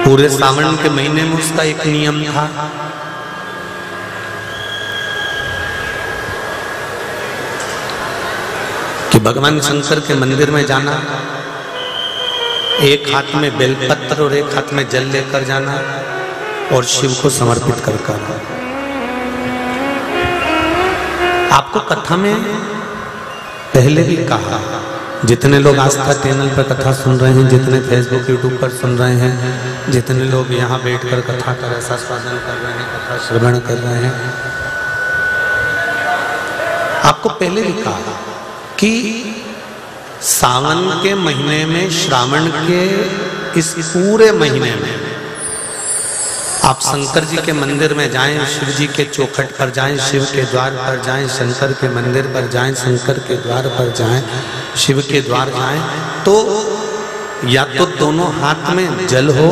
पूरे सावन के महीने में उसका एक नियम था, कि भगवान शंकर के मंदिर में जाना, एक हाथ में बेलपत्र और एक हाथ में जल लेकर जाना और शिव को समर्पित कर आना। आपको कथा में पहले भी कहा, जितने लोग आस्था चैनल पर कथा सुन रहे हैं, जितने फेसबुक यूट्यूब पर सुन रहे हैं, जितने लोग यहाँ बैठकर कथा का रसास्वादन कर रहे हैं, कथा श्रवण कर रहे हैं, आपको पहले भी कहा कि सावन के महीने में, श्रावण के इस पूरे महीने में आप शंकर जी के मंदिर में जाएं, शिव जी के चौखट पर जाएं, शिव के द्वार पर जाएं, शंकर के मंदिर पर जाएं, शंकर के द्वार पर जाएं, शिव के द्वार जाएं, तो या तो दोनों हाथ में जल हो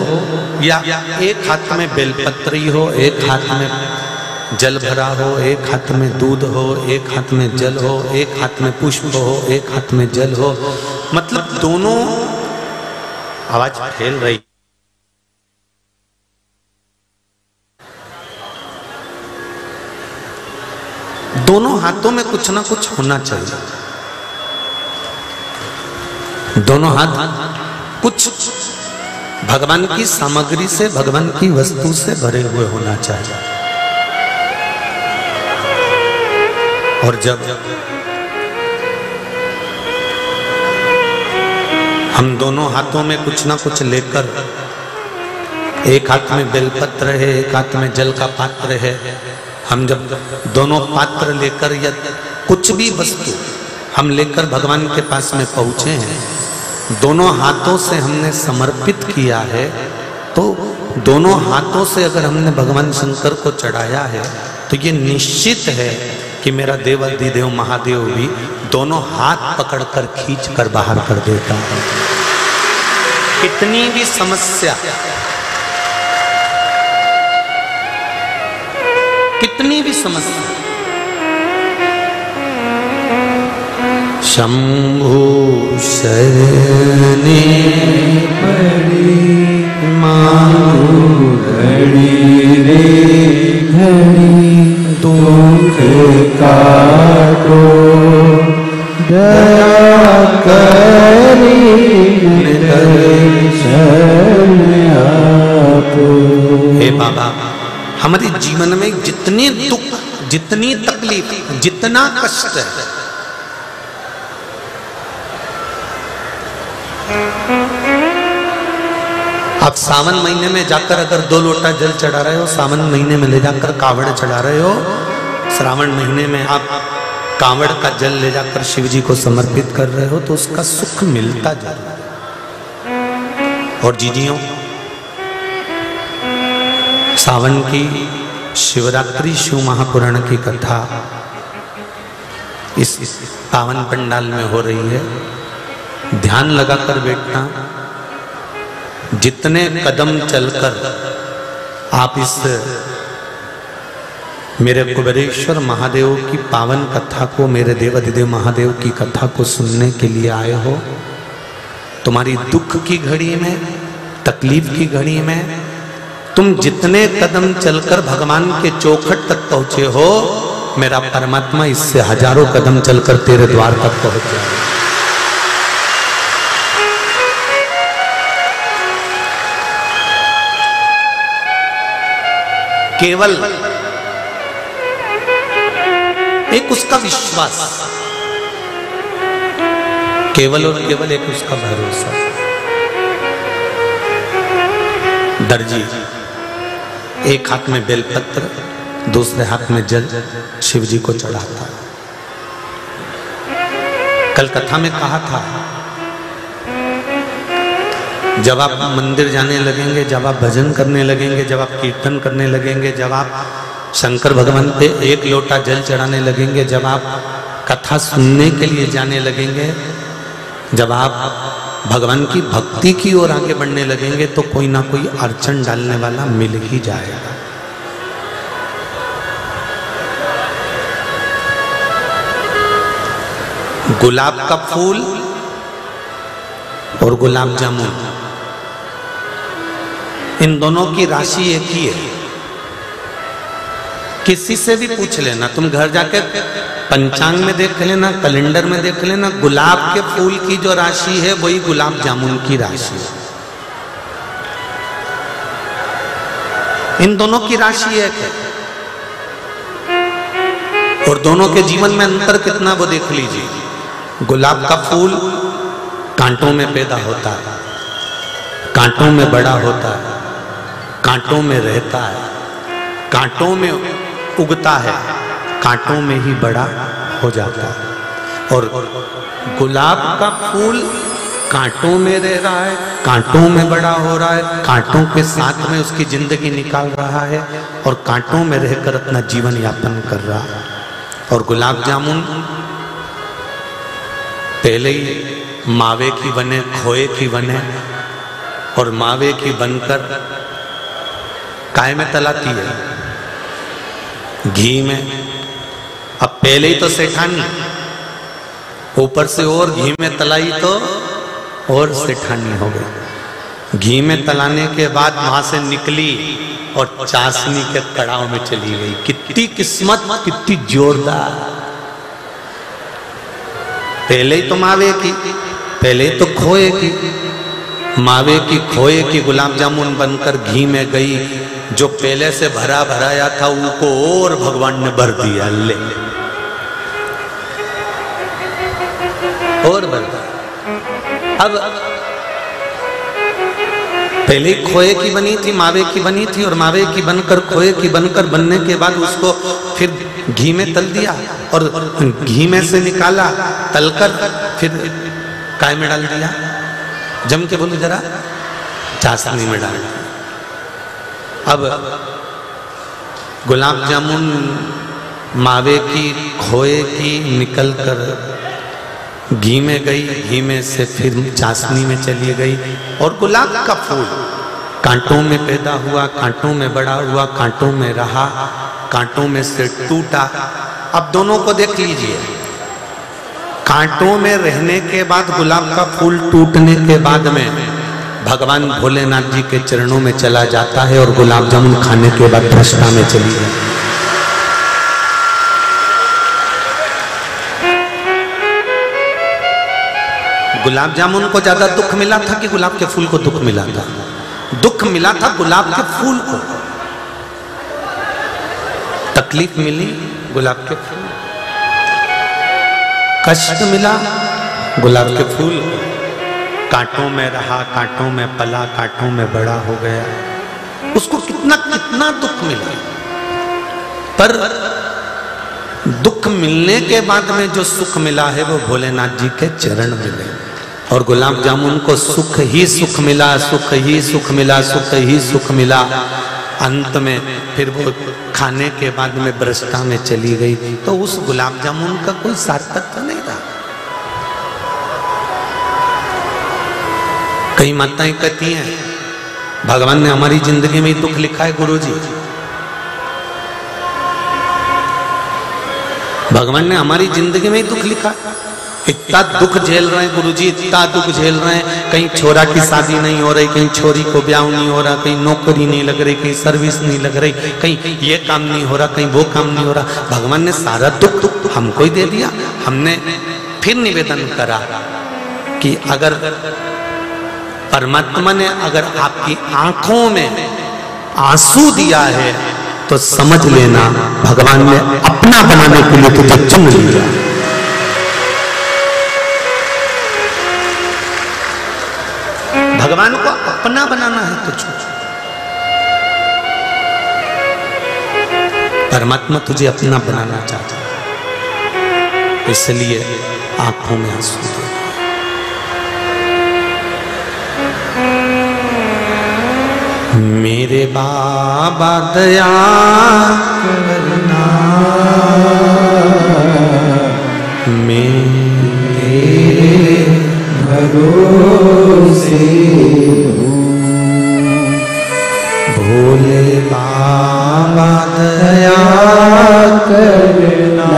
या एक हाथ में बेलपत्री हो, एक हाथ में जल भरा हो, एक हाथ में दूध हो, एक हाथ में जल हो, एक हाथ में पुष्प हो, एक हाथ में जल हो, मतलब दोनों, आवाज फैल रही, दोनों हाथों में कुछ ना कुछ होना चाहिए, दोनों हाथ कुछ भगवान की सामग्री से, भगवान की वस्तु से भरे हुए होना चाहिए। और जब हम दोनों हाथों में कुछ ना कुछ लेकर, एक हाथ में बेलपत्र है, एक हाथ में जल का पात्र है, हम जब दोनों पात्र लेकर या कुछ भी वस्तु हम लेकर भगवान के पास में पहुंचे हैं, दोनों हाथों से हमने समर्पित किया है, तो दोनों हाथों से अगर हमने भगवान शंकर को चढ़ाया है तो ये निश्चित है कि मेरा देवाधिदेव महादेव भी दोनों हाथ पकड़कर खींच कर बाहर कर देता है। कितनी भी समस्या, कितनी भी समस्या, शंभु शरणे पड़ी मांगू घड़ी रे घड़ी, दुख काटो दया करी दर्शन आपो। हे बाबा, हमारे जीवन में जितने दुख, जितनी तकलीफ, जितना कष्ट है, आप सावन महीने में जाकर अगर 2 लोटा जल चढ़ा रहे हो, सावन महीने में ले जाकर कावड़ चढ़ा रहे हो, श्रावण महीने में आप कावड़ का जल ले जाकर शिव जी को समर्पित कर रहे हो, तो उसका सुख मिलता जरूर है। और जीजियों, सावन की शिवरात्रि शिव महापुराण की कथा इस पावन पंडाल में हो रही है। ध्यान लगाकर बैठना, जितने कदम चलकर आप इस मेरे कुबेरेश्वर महादेव की पावन कथा को, मेरे देवाधिदेव महादेव की कथा को सुनने के लिए आए हो, तुम्हारी दुख की घड़ी में, तकलीफ की घड़ी में, तुम जितने कदम चलकर भगवान के चौखट तक पहुंचे हो, मेरा परमात्मा इससे हजारों कदम चलकर तेरे द्वार तक पहुंच जाए। केवल एक उसका विश्वास, केवल और केवल एक उसका भरोसा। दर्जी एक हाथ में बेलपत्र, दूसरे हाथ में जल शिव जी को चढ़ाता। कल कथा में कहा था, जब आप मंदिर जाने लगेंगे, जब आप भजन करने लगेंगे, जब आप कीर्तन करने लगेंगे, जब आप शंकर भगवान पे 1 लोटा जल चढ़ाने लगेंगे, जब आप कथा सुनने के लिए जाने लगेंगे, जब आप भगवान की भक्ति की ओर आगे बढ़ने लगेंगे, तो कोई ना कोई अड़चन डालने वाला मिल ही जाएगा। गुलाब का फूल और गुलाब जामुन इन दोनों की राशि एक ही है। किसी से भी पूछ लेना, तुम घर जाके पंचांग में देख लेना, कैलेंडर में देख लेना, गुलाब के फूल की जो राशि है वही गुलाब जामुन की राशि है। इन दोनों की राशि एक है और दोनों के जीवन में अंतर कितना वो देख लीजिए। गुलाब का फूल कांटों में पैदा होता है, कांटों में बड़ा होता है, कांटों में रहता है, कांटों में उगता है, कांटों में ही बड़ा हो जाता है। और गुलाब का फूल कांटों में रह रहा है, कांटों में बड़ा हो रहा है, कांटों के साथ में उसकी जिंदगी निकाल रहा है और कांटों में रहकर अपना जीवन यापन कर रहा है। और गुलाब जामुन पहले ही मावे की बने, खोए की बने और मावे की बनकर काय में तलाती है, घी में। अब पहले ही तो सेठानी, ऊपर से और घी में तलाई तो और सेठानी हो गई। घी में तलाने के बाद वहां से निकली और चाशनी के कड़ाव में चली गई। कितनी किस्मत, कितनी जोरदार। पहले ही तो मावे की, पहले ही तो खोए की, मावे की खोए की गुलाब जामुन बनकर घी में गई। जो पहले से भरा भराया था उनको और भगवान ने भर दिया, ले और भर दिया। अब पहले खोए की बनी थी, मावे की बनी थी और मावे की बनकर खोए की बनकर बनने के बाद उसको फिर घी में तल दिया और घी में से निकाला, तलकर फिर काय में डाल दिया, जम के बोलो जरा, चाशनी में डाल दिया। अब गुलाब जामुन मावे की खोए की निकल कर घी में गई, घी में से फिर चाशनी में चली गई। और गुलाब का फूल कांटों में पैदा हुआ, कांटों में बड़ा हुआ, कांटों में रहा, कांटों में से टूटा। अब दोनों को देख लीजिए, कांटों में रहने के बाद गुलाब का फूल टूटने के बाद में भगवान भोलेनाथ जी के चरणों में चला जाता है और गुलाब जामुन खाने के बाद भ्रष्टा में चली गई। गुलाब जामुन को ज्यादा दुख मिला था कि गुलाब के फूल को दुख मिला था? दुख मिला था गुलाब के फूल को, तकलीफ मिली गुलाब के फूल, कष्ट मिला गुलाब के फूल को। कांटों में रहा, कांटों में पला, कांटों में बड़ा हो गया। उसको कितना कितना दुख मिला, पर दुख मिलने के बाद में जो सुख मिला है वो भोलेनाथ जी के चरण मिले। और गुलाब जामुन को सुख ही सुख मिला, सुख ही सुख मिला, सुख ही सुख मिला। अंत में फिर वो खाने के बाद में भ्रष्टा में चली गई। तो उस गुलाब जामुन का कोई सार्थक नहीं रहा। कई माताएं कहती हैं भगवान ने हमारी जिंदगी में दुख लिखा है गुरुजी, भगवान ने हमारी जिंदगी में दुख लिखा। इतना दुख झेल रहे हैं गुरुजी, इतना दुख झेल रहे हैं। कहीं छोरा की शादी नहीं हो रही, कहीं छोरी को ब्याह नहीं हो रहा, कहीं नौकरी नहीं लग रही, कहीं सर्विस नहीं लग रही, कहीं ये काम नहीं हो रहा, कहीं वो काम नहीं हो रहा। भगवान ने सारा दुख हमको ही दे दिया। हमने फिर निवेदन करा कि अगर परमात्मा ने अगर आपकी आंखों में आंसू दिया है तो समझ लेना भगवान ने अपना बनाने के लिए तुझे चुन लिया। भगवान को अपना बनाना है तुझको। परमात्मा तुझे अपना बनाना चाहता है, इसलिए आंखों में आंसू दे। मेरे बाबा दया करना, मेरे भरोसे भोले बाबा दया करना,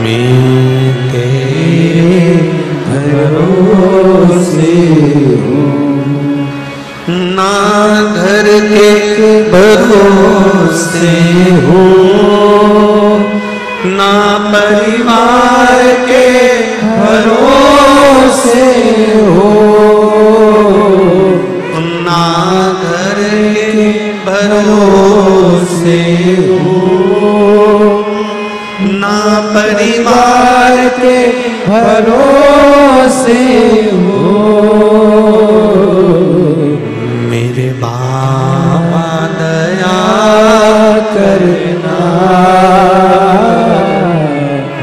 मेरे भरोसे के भरोसे हो, ना परिवार के भरोसे हो, ना घर के भरोसे हो, ना परिवार के भरोसे हो। मेरे बाबा दया करना,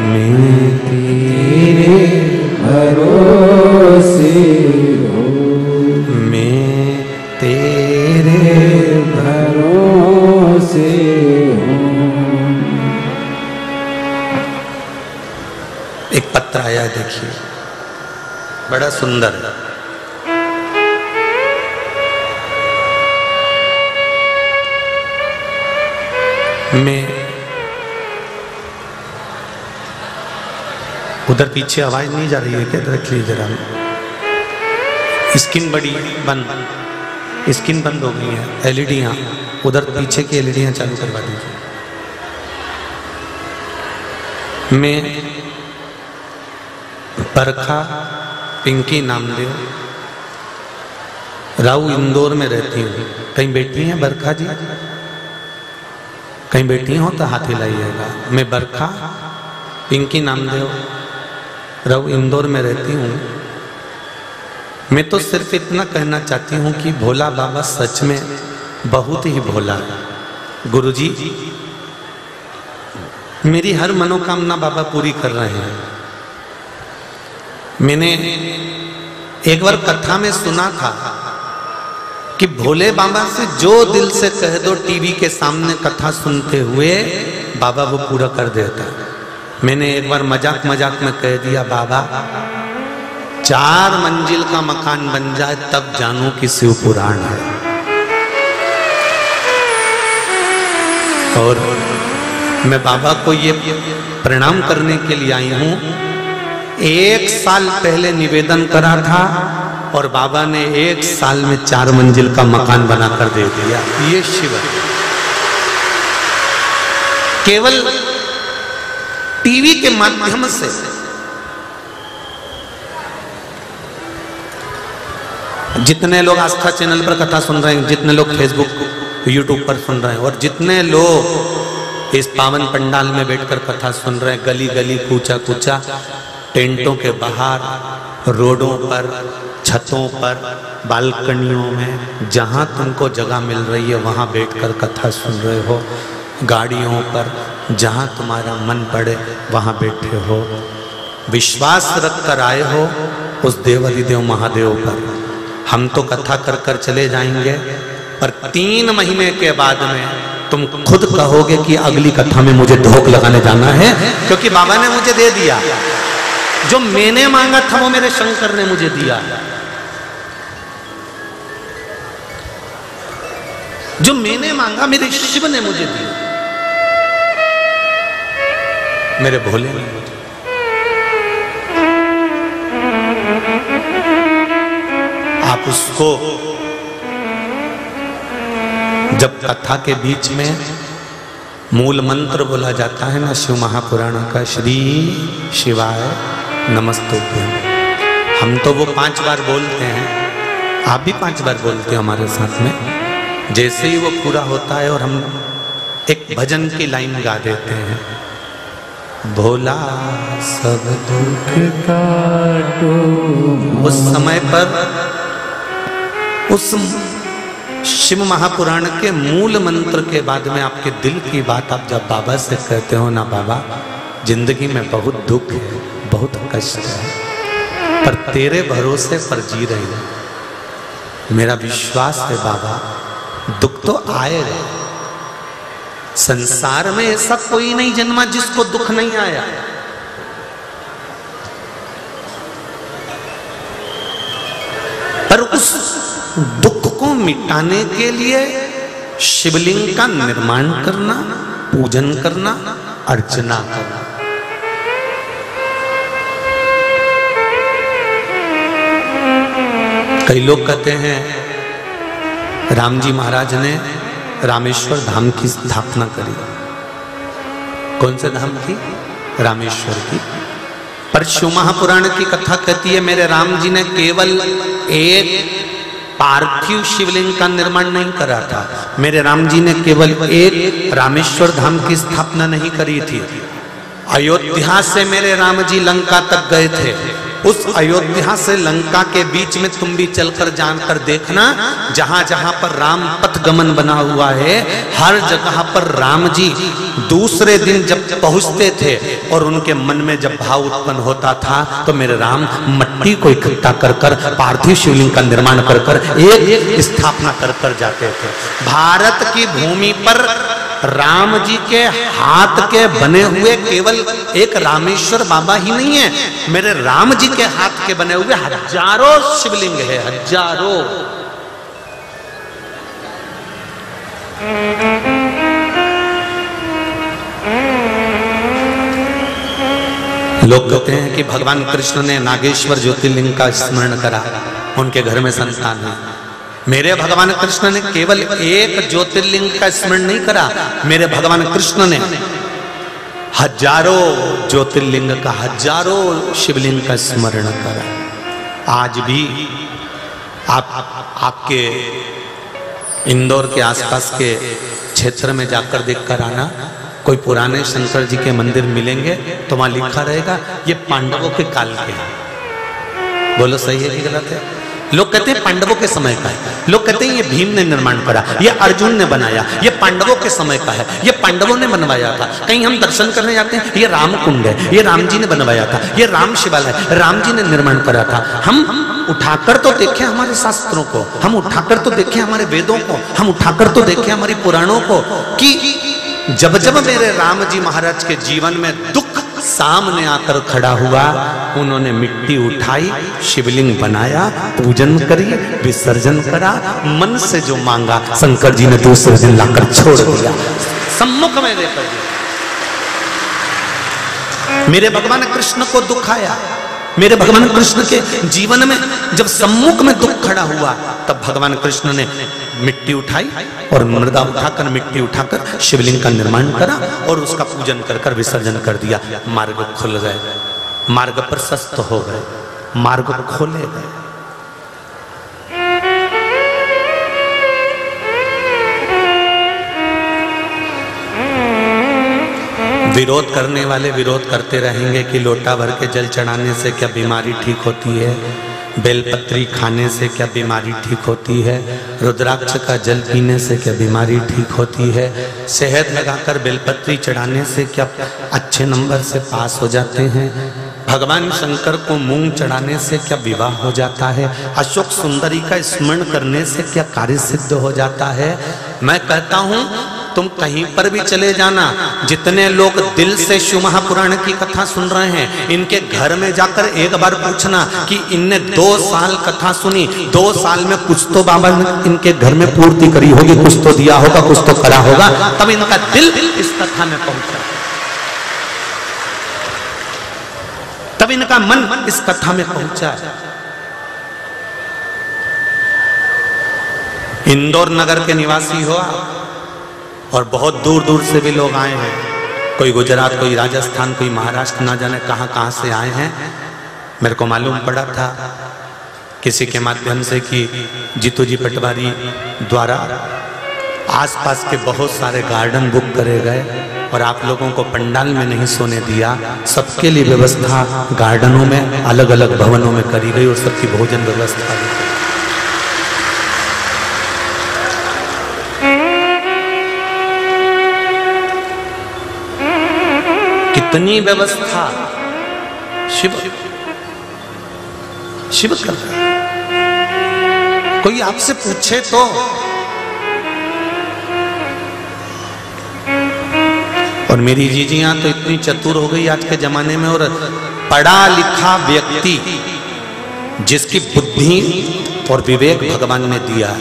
मैं तेरे भरोसे हो, मैं तेरे भरोसे हूँ। एक पत्र आया देखिए, बड़ा सुंदर है। मैं उधर पीछे आवाज नहीं जा रही है क्या? रख लीजिए जरा। स्क्रीन बड़ी बंद, स्क्रीन बंद हो गई है। एलईडियां उधर पीछे की एलईडियां चालू करवा दीजिए। मैं बरखा पिंकी नामदेव राऊ इंदौर में रहती हूँ। कहीं बैठी हैं बरखा जी? कहीं बैठी हो तो हाथ हिलाइएगा। मैं बरखा पिंकी नामदेव राऊ इंदौर में रहती हूँ। मैं तो सिर्फ इतना कहना चाहती हूँ कि भोला बाबा सच में बहुत ही भोला है। गुरुजी मेरी हर मनोकामना बाबा पूरी कर रहे हैं। मैंने एक बार कथा में सुना था कि भोले बाबा से जो दिल से कह दो टीवी के सामने कथा सुनते हुए, बाबा वो पूरा कर देता है। मैंने एक बार मजाक मजाक में कह दिया, बाबा 4 मंजिल का मकान बन जाए तब जानू कि शिव पुराण है। और मैं बाबा को ये प्रणाम करने के लिए आई हूं। 1 साल पहले निवेदन करा था और बाबा ने 1 साल में 4 मंजिल का मकान बनाकर दे दिया। ये शिव है। केवल टीवी के माध्यम से जितने लोग आस्था चैनल पर कथा सुन रहे हैं, जितने लोग फेसबुक यूट्यूब पर सुन रहे हैं, और जितने लोग इस पावन पंडाल में बैठकर कथा सुन रहे हैं, गली गली कूचा कूचा, टेंटों के बाहर, रोडों पर, छतों पर, बालकनियों में, जहां तुमको जगह मिल रही है वहां बैठकर कथा सुन रहे हो। गाड़ियों पर जहां तुम्हारा मन पड़े वहां बैठे हो। विश्वास रख कर आए हो उस देवाधिदेव महादेव पर। हम तो कथा कर कर चले जाएंगे, पर 3 महीने के बाद में तुम खुद कहोगे कि अगली कथा में मुझे ढोक लगाने जाना है, क्योंकि बाबा ने मुझे दे दिया। जो मैंने मांगा था वो मेरे शंकर ने मुझे दिया। जो मैंने मांगा मेरे शिव ने मुझे दिया, मेरे भोले ने मुझे। आप उसको जब कथा के बीच में मूल मंत्र बोला जाता है ना शिव महापुराण का, श्री शिवाय नमस्तुभ्यं, हम तो वो 5 बार बोलते हैं। आप भी 5 बार बोलते हो हमारे साथ में। जैसे ही वो पूरा होता है और हम एक भजन की लाइन गा देते हैं, भोला सब दुख काटो, उस समय पर उस शिव महापुराण के मूल मंत्र के बाद में आपके दिल की बात आप जब बाबा से कहते हो ना, बाबा जिंदगी में बहुत दुख है, बहुत कष्ट है, पर तेरे भरोसे पर जी रही हूं। मेरा विश्वास है बाबा दुख तो आएगा। संसार में ऐसा कोई नहीं जन्मा जिसको दुख नहीं आया। पर उस दुख को मिटाने के लिए शिवलिंग का निर्माण करना, पूजन करना, अर्चना करना। कई लोग कहते हैं राम जी महाराज ने रामेश्वर धाम की स्थापना करी। कौन से धाम की? रामेश्वर की। पर शिव महापुराण की कथा कहती है मेरे राम जी ने केवल एक पार्थिव शिवलिंग का निर्माण नहीं करा था, मेरे राम जी ने केवल एक रामेश्वर धाम की स्थापना नहीं करी थी। अयोध्या से मेरे राम जी लंका तक गए थे। उस अयोध्या से लंका के बीच में तुम भी चलकर जानकर देखना, जहां जहां पर राम पथ गमन बना हुआ है, हर जगह पर राम जी दूसरे दिन जब पहुंचते थे और उनके मन में जब भाव उत्पन्न होता था तो मेरे राम मट्टी को इकट्ठा कर कर पार्थिव शिवलिंग का निर्माण कर कर एक स्थापना कर कर जाते थे। भारत की भूमि पर राम जी के हाथ के बने हुए केवल एक रामेश्वर बाबा ही नहीं है, मेरे राम जी के हाथ के बने हुए हजारों शिवलिंग है, हजारों। लोग कहते हैं कि भगवान कृष्ण ने नागेश्वर ज्योतिर्लिंग का स्मरण करा, उनके घर में संतान है। मेरे भगवान कृष्ण ने केवल एक ज्योतिर्लिंग का स्मरण नहीं करा, मेरे भगवान कृष्ण ने हजारों ज्योतिर्लिंग का, हजारों शिवलिंग का स्मरण करा। आज भी आपके इंदौर के आसपास के क्षेत्र में जाकर देखकर आना, कोई पुराने शंकर जी के मंदिर मिलेंगे तो वहां लिखा रहेगा ये पांडवों के काल के हैं। बोलो सही है कि गलत है? लोग कहते हैं पांडवों के समय का है, लोग कहते हैं ये भीम ने निर्माण करा, ये अर्जुन ने बनाया, ये पांडवों के समय का है, ये पांडवों ने बनवाया था। कहीं हम दर्शन करने जाते हैं, ये राम कुंड है, ये राम जी ने बनवाया था, ये राम शिवालय है, राम जी ने निर्माण करा था। हम उठाकर तो देखें हमारे शास्त्रों को, हम उठाकर तो देखें हमारे वेदों को, हम उठाकर तो देखें हमारी पुराणों को कि जब जब मेरे राम जी महाराज के जीवन में दुख सामने आकर खड़ा हुआ, उन्होंने मिट्टी उठाई, शिवलिंग बनाया, पूजन करी, विसर्जन करा, मन से जो मांगा शंकर जी ने दूसरे दिन लाकर छोड़ दिया, सम्मुख में लेकर दिया। मेरे भगवान कृष्ण को दुख आया, मेरे भगवान कृष्ण के जीवन में जब सम्मुख में दुख खड़ा हुआ, तब भगवान कृष्ण ने मिट्टी उठाई और मृदा उठाकर, मिट्टी उठाकर शिवलिंग का निर्माण करा और उसका पूजन कर कर विसर्जन कर दिया। मार्ग खुल गए, मार्ग प्रशस्त हो गए, मार्ग खोले गए। विरोध करने वाले विरोध करते रहेंगे कि लोटा भर के जल चढ़ाने से क्या बीमारी ठीक होती है, बेलपत्री खाने से क्या बीमारी ठीक होती है, रुद्राक्ष का जल पीने से क्या बीमारी ठीक होती है, शहद लगाकर बेलपत्री चढ़ाने से क्या अच्छे नंबर से पास हो जाते हैं, भगवान शंकर को मूंग चढ़ाने से क्या विवाह हो जाता है, अशोक सुंदरी का स्मरण करने से क्या कार्य सिद्ध हो जाता है। मैं कहता हूं तुम कहीं पर भी चले जाना, जितने लोग दिल से शिव महापुराण की कथा सुन रहे हैं, इनके घर में जाकर एक बार पूछना कि इनने 2 साल कथा सुनी, 2 साल में कुछ तो बाबा ने इनके घर में पूर्ति करी होगी, कुछ तो दिया होगा, कुछ तो करा होगा, तब इनका दिल इस कथा में पहुंचा, तब इनका मन इस कथा में पहुंचा। इंदौर नगर के निवासी हो और बहुत दूर दूर से भी लोग आए हैं, कोई गुजरात, कोई राजस्थान, कोई महाराष्ट्र, ना जाने कहां कहां से आए हैं। मेरे को मालूम पड़ा था किसी के माध्यम से कि जीतू जी पटवारी द्वारा आसपास के बहुत सारे गार्डन बुक करे गए और आप लोगों को पंडाल में नहीं सोने दिया, सबके लिए व्यवस्था गार्डनों में, अलग अलग भवनों में करी गई और सबकी भोजन व्यवस्था भी। कितनी व्यवस्था शिव शिव कर रहा है। कोई आपसे पूछे तो और मेरी जीजियां तो इतनी चतुर हो गई आज के जमाने में, और पढ़ा लिखा व्यक्ति जिसकी बुद्धि और विवेक भगवान ने दिया,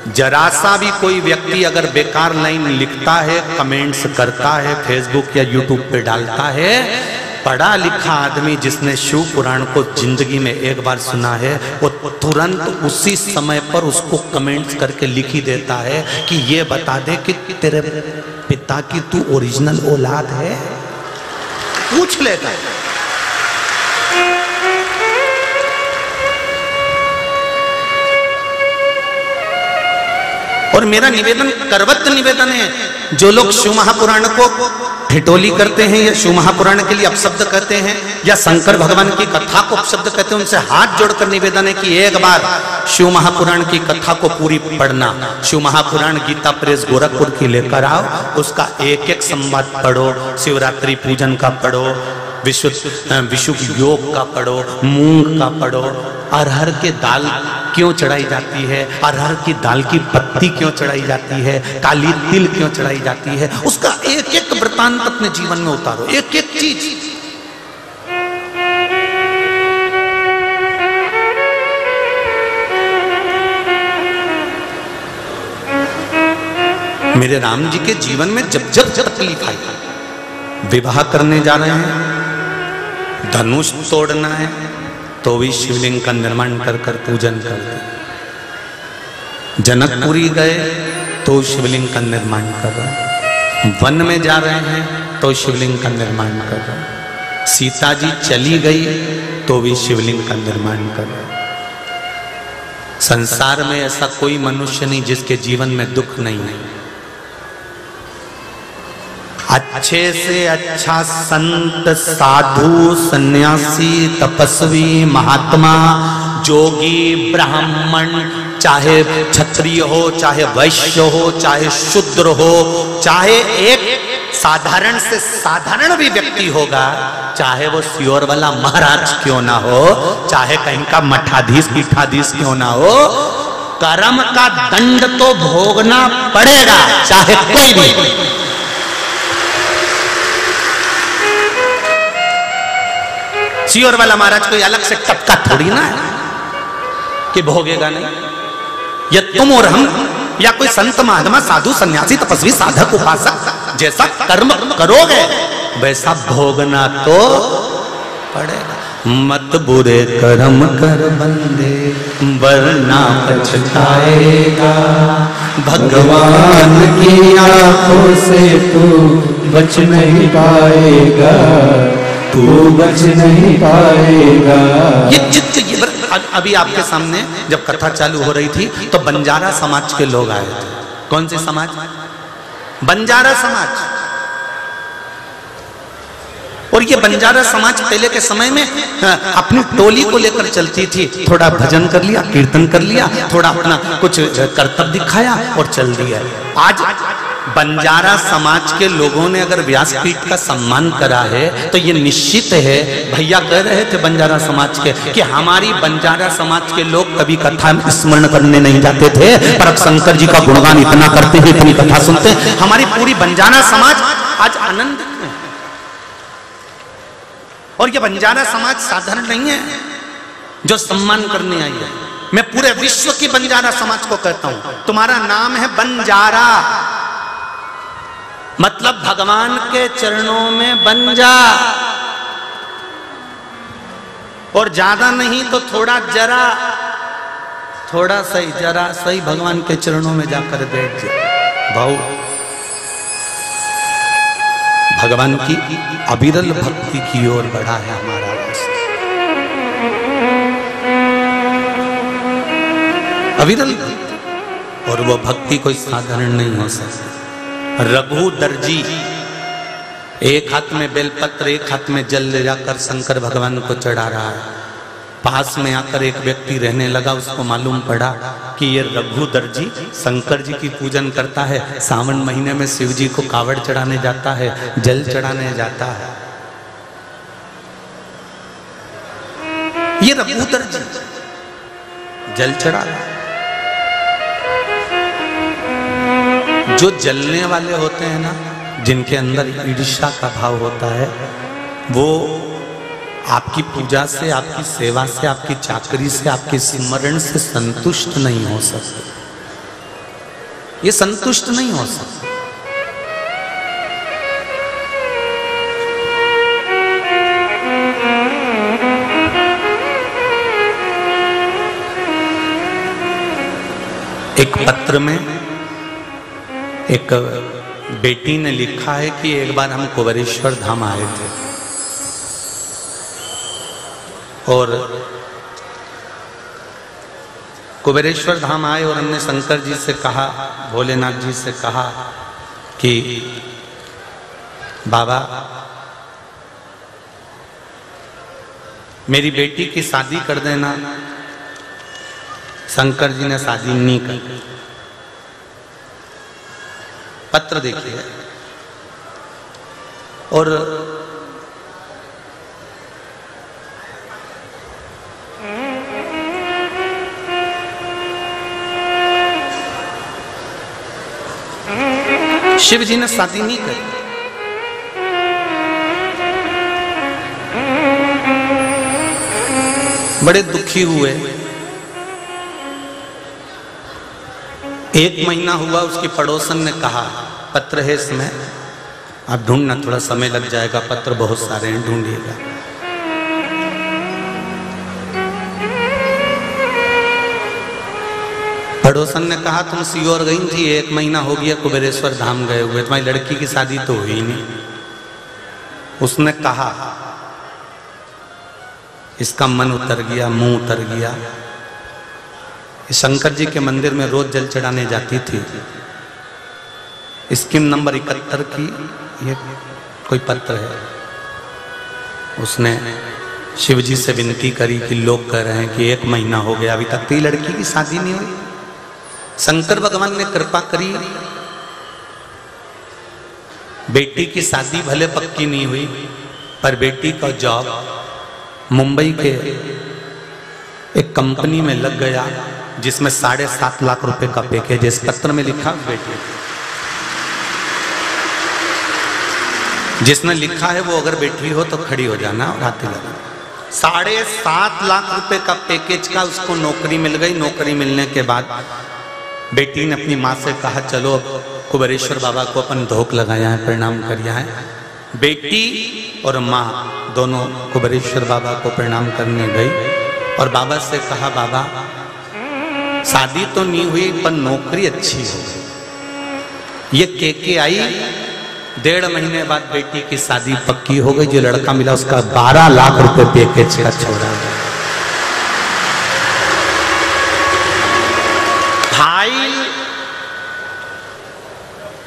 जरा सा भी कोई व्यक्ति अगर बेकार लाइन लिखता है, कमेंट्स करता है, फेसबुक या यूट्यूब पे डालता है, पढ़ा लिखा आदमी जिसने शिव पुराण को जिंदगी में एक बार सुना है, वो तुरंत उसी समय पर उसको कमेंट्स करके लिख ही देता है कि ये बता दे कि तेरे पिता की तू ओरिजिनल औलाद है, पूछ लेता है। और मेरा निवेदन, करवत निवेदन है, जो लोग शिव महापुराण को ठिठोली करते हैं या शिव महापुराण के लिए अपशब्द कहते हैं या शंकर भगवान की कथा को अपशब्द कहते हैं, उनसे हाथ जोड़कर निवेदन है कि एक बार शिव महापुराण की कथा को पूरी पढ़ना। शिव महापुराण गीता प्रेस गोरखपुर की लेकर आओ, उसका एक एक संवाद पढ़ो, शिवरात्रि पूजन का पढ़ो, विशुभ योग का पढ़ो, मूंग का पढ़ो, अरहर के दाल क्यों चढ़ाई जाती है, अरहर की दाल की पत्ती क्यों चढ़ाई जाती है, काली तिल क्यों चढ़ाई जाती है, उसका एक एक वृत्तांत अपने जीवन में उतारो, एक एक चीज। मेरे राम जी के जीवन में जब जब तकलीफ आई, विवाह करने जा रहे हैं, धनुष तोड़ना है, तो भी शिवलिंग का निर्माण कर कर पूजन करते। जनकपुरी गए तो शिवलिंग का निर्माण कर रहे, वन में जा रहे हैं तो शिवलिंग का निर्माण कर रहे, सीता जी चली गई तो भी शिवलिंग का निर्माण कर रहे। संसार में ऐसा कोई मनुष्य नहीं जिसके जीवन में दुख नहीं है। अच्छे से अच्छा संत, साधु, सन्यासी, तपस्वी, महात्मा, जोगी, ब्राह्मण, चाहे क्षत्रिय हो, चाहे वैश्य हो, चाहे शूद्र हो, चाहे एक साधारण से साधारण भी व्यक्ति होगा, चाहे वो सियोर वाला महाराज क्यों ना हो, चाहे कहीं का मठाधीश पीठाधीश क्यों ना हो, कर्म का दंड तो भोगना पड़ेगा, चाहे कोई भी। सियोर वाला महाराज कोई अलग से टपका थोड़ी ना है कि भोगेगा नहीं। या तुम और हम या कोई संत, महात्मा, साधु, सन्यासी, तपस्वी, साधक, उपासक जैसा कर्म करोगे वैसा भोगना तो पड़ेगा। मत बुरे कर्म कर बंदे वरना पछताएगा, भगवान की आंखों से तू बच नहीं पाएगा, तू बच नहीं पाएगा। ये अभी आपके सामने जब कथा चालू हो रही थी तो बंजारा समाज के लोग आए थे। कौन से समाज? बंजारा समाज। और ये बंजारा समाज पहले के समय में अपनी टोली को लेकर चलती थी। थोड़ा भजन कर लिया, कीर्तन कर लिया, थोड़ा अपना कुछ करतब दिखाया और चल दिया। आज बंजारा समाज के लोगों ने अगर व्यासपीठ का सम्मान करा है तो ये निश्चित है, भैया कह रहे थे बंजारा समाज के कि हमारी बंजारा समाज के लोग कभी कथा स्मरण करने नहीं जाते थे, पर शंकर जी का गुणगान इतना करते हैं, इतनी कथा सुनते हैं। हमारी पूरी बंजारा समाज आज आनंद में। और ये बंजारा समाज साधारण नहीं है जो सम्मान करने आई है। मैं पूरे विश्व की बंजारा समाज को कहता हूं, तुम्हारा नाम है बंजारा, मतलब भगवान के चरणों में बन जा, और ज्यादा नहीं तो थोड़ा जरा, थोड़ा सही, जरा सही भगवान के चरणों में जाकर बैठ जा। भाऊ भगवान की अविरल भक्ति की ओर बढ़ा है हमारा रास्ता, अविरल, और वो भक्ति कोई साधारण नहीं हो सकती। रघु दर्जी एक हाथ में बेलपत्र, एक हाथ में जल ले जाकर शंकर भगवान को चढ़ा रहा है। पास में आकर एक व्यक्ति रहने लगा, उसको मालूम पड़ा कि ये रघु दर्जी शंकर जी की पूजन करता है, सावन महीने में शिव जी को कावड़ चढ़ाने जाता है, जल चढ़ाने जाता है। ये रघु दर्जी जल चढ़ा रहा है। जो जलने वाले होते हैं ना, जिनके अंदर ईर्ष्या का भाव होता है, वो आपकी पूजा से, आपकी सेवा से, आपकी चाकरी से, आपके स्मरण से संतुष्ट नहीं हो सकते। ये संतुष्ट नहीं हो सकते। एक पत्र में एक बेटी ने लिखा है कि एक बार हम कुबेरेश्वर धाम आए थे और कुबेरेश्वर धाम आए और हमने शंकर जी से कहा, भोलेनाथ जी से कहा कि बाबा मेरी बेटी की शादी कर देना। शंकर जी ने शादी नहीं की। पत्र देखिए और शिव जी ने शादी नहीं करी। बड़े दुखी हुए। एक महीना हुआ, उसकी पड़ोसन ने कहा पत्र है इसमें, आप ढूंढना, थोड़ा समय लग जाएगा, पत्र बहुत सारे हैं, ढूंढिएगा। पड़ोसन ने कहा तुम सीहोर गई थी, एक महीना हो गया कुबेरेश्वर धाम गए हुए, तुम्हारी लड़की की शादी तो हुई नहीं। उसने कहा, इसका मन उतर गया, मुंह उतर गया। शंकर जी के मंदिर में रोज जल चढ़ाने जाती थी। स्कीम नंबर 71 की ये कोई पत्र है। उसने शिव जी से विनती करी कि लोग कह रहे हैं कि एक महीना हो गया अभी तक तेरी लड़की की शादी नहीं हुई। शंकर भगवान ने कृपा करी, बेटी की शादी भले पक्की नहीं हुई पर बेटी का जॉब मुंबई के एक कंपनी में लग गया जिसमें 7.5 लाख रुपए का पैकेज। इस पत्र में लिखा, बेटी जिसने लिखा है वो अगर बैठी हो तो खड़ी हो जाना और हाथी लगाना। 7.5 लाख रुपए का पैकेज का उसको नौकरी मिल गई। नौकरी मिलने के बाद बेटी ने अपनी माँ से कहा चलो कुबेरेश्वर बाबा को अपन धोख लगाया है, प्रणाम करिया है। बेटी और माँ दोनों कुबेरेश्वर बाबा को प्रणाम करने गई और बाबा से कहा बाबा शादी तो नहीं हुई पर नौकरी अच्छी हो। ये के आई। 1.5 महीने बाद बेटी की शादी पक्की हो गई। जो लड़का मिला उसका 12 लाख रुपए पैकेज का छोड़ा।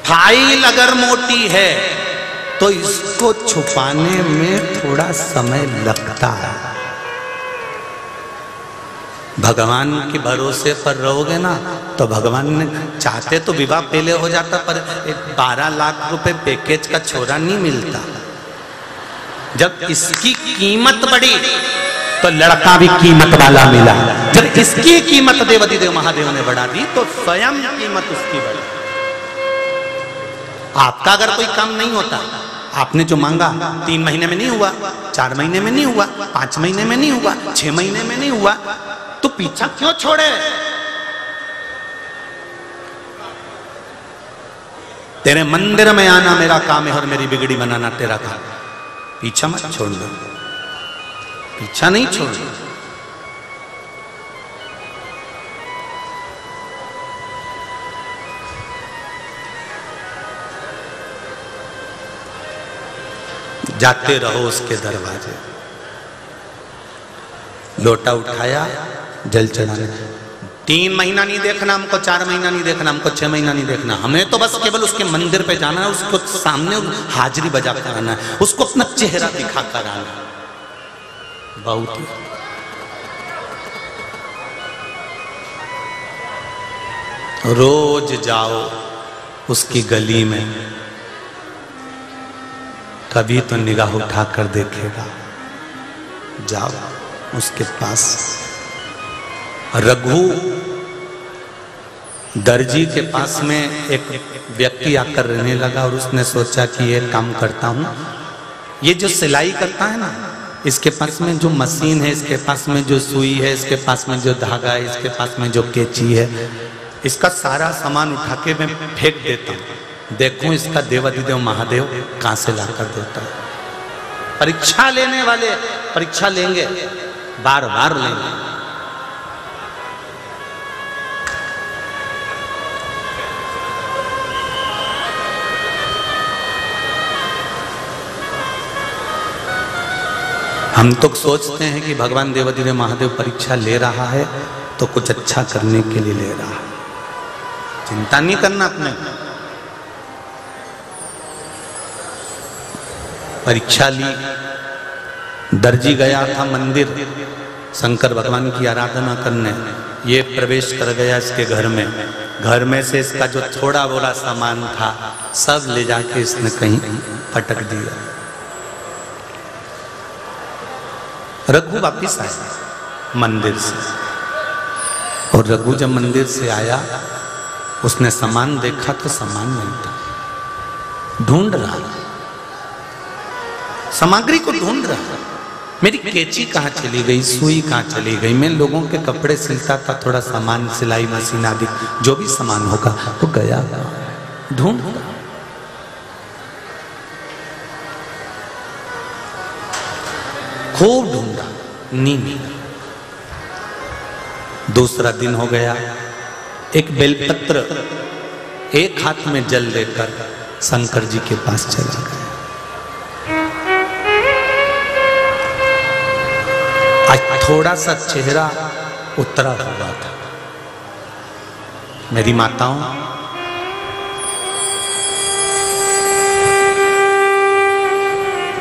फाइल अगर मोटी है तो इसको छुपाने में थोड़ा समय लगता है। भगवान के भरोसे पर रहोगे ना तो भगवान ने चाहते तो विवाह पहले हो जाता, पर 12 लाख रुपए पैकेज का छोरा नहीं मिलता। जब इसकी कीमत बढ़ी तो लड़का भी कीमत वाला मिला। जब इसकी कीमत देवाधिदेव महादेव ने बढ़ा दी तो स्वयं कीमत उसकी बढ़ी। आपका अगर कोई काम नहीं होता, आपने जो मांगा 3 महीने में नहीं हुआ, 4 महीने में नहीं हुआ, 5 महीने में नहीं हुआ, 6 महीने में नहीं हुआ, तो पीछा क्यों छोड़े? तेरे मंदिर में आना मेरा काम है और मेरी बिगड़ी बनाना तेरा काम। पीछा मत छोड़ दो, पीछा नहीं छोड़ना। जाते रहो उसके दरवाजे। लोटा उठाया, जल चढ़ाने। 3 महीना नहीं देखना हमको, 4 महीना नहीं देखना हमको, 6 महीना नहीं देखना। हमें तो बस केवल उसके मंदिर पे जाना है, उसको सामने हाजिरी बजा कर आना है, उसको अपना चेहरा दिखा कर आना है। बहुत ही रोज जाओ उसकी गली में, कभी तो निगाह उठाकर देखेगा। जाओ उसके पास। रघु दर्जी के पास में एक व्यक्ति आकर रहने लगा और उसने सोचा कि ये काम करता हूँ। ये जो सिलाई करता है ना, इसके पास में जो मशीन है, इसके पास में जो सुई है, इसके पास में जो धागा है, इसके पास में जो कैंची है, इसका सारा सामान उठा के मैं फेंक देता हूँ। देखूं इसका देवाधिदेव महादेव कहां से लाकर देता है। परीक्षा लेने वाले परीक्षा लेंगे, बार बार लेंगे। हम तो सोचते हैं कि भगवान देवाधिदेव महादेव परीक्षा ले रहा है तो कुछ अच्छा करने के लिए ले रहा है, चिंता नहीं करना अपने। परीक्षा ली, दर्जी गया था मंदिर शंकर भगवान की आराधना करने, ये प्रवेश कर गया इसके घर में। घर में से इसका जो थोड़ा बोला सामान था सब ले जाके इसने कहीं पटक दिया। रघु वापिस आया मंदिर से, और रघु जब मंदिर से आया उसने सामान देखा तो सामान नहीं था। ढूंढ रहा, सामग्री को ढूंढ रहा, मेरी कैंची कहाँ चली गई, सुई कहाँ चली गई। मैं लोगों के कपड़े सिलता था, थोड़ा सामान सिलाई मशीन आदि जो भी सामान होगा वो गया, ढूंढ रहा। खूब ढूंढा, नहीं मिला। दूसरा दिन हो गया, एक बेलपत्र एक हाथ में जल लेकर शंकर जी के पास चला गया। आज थोड़ा सा चेहरा उतरा हुआ था। मेरी माताओं,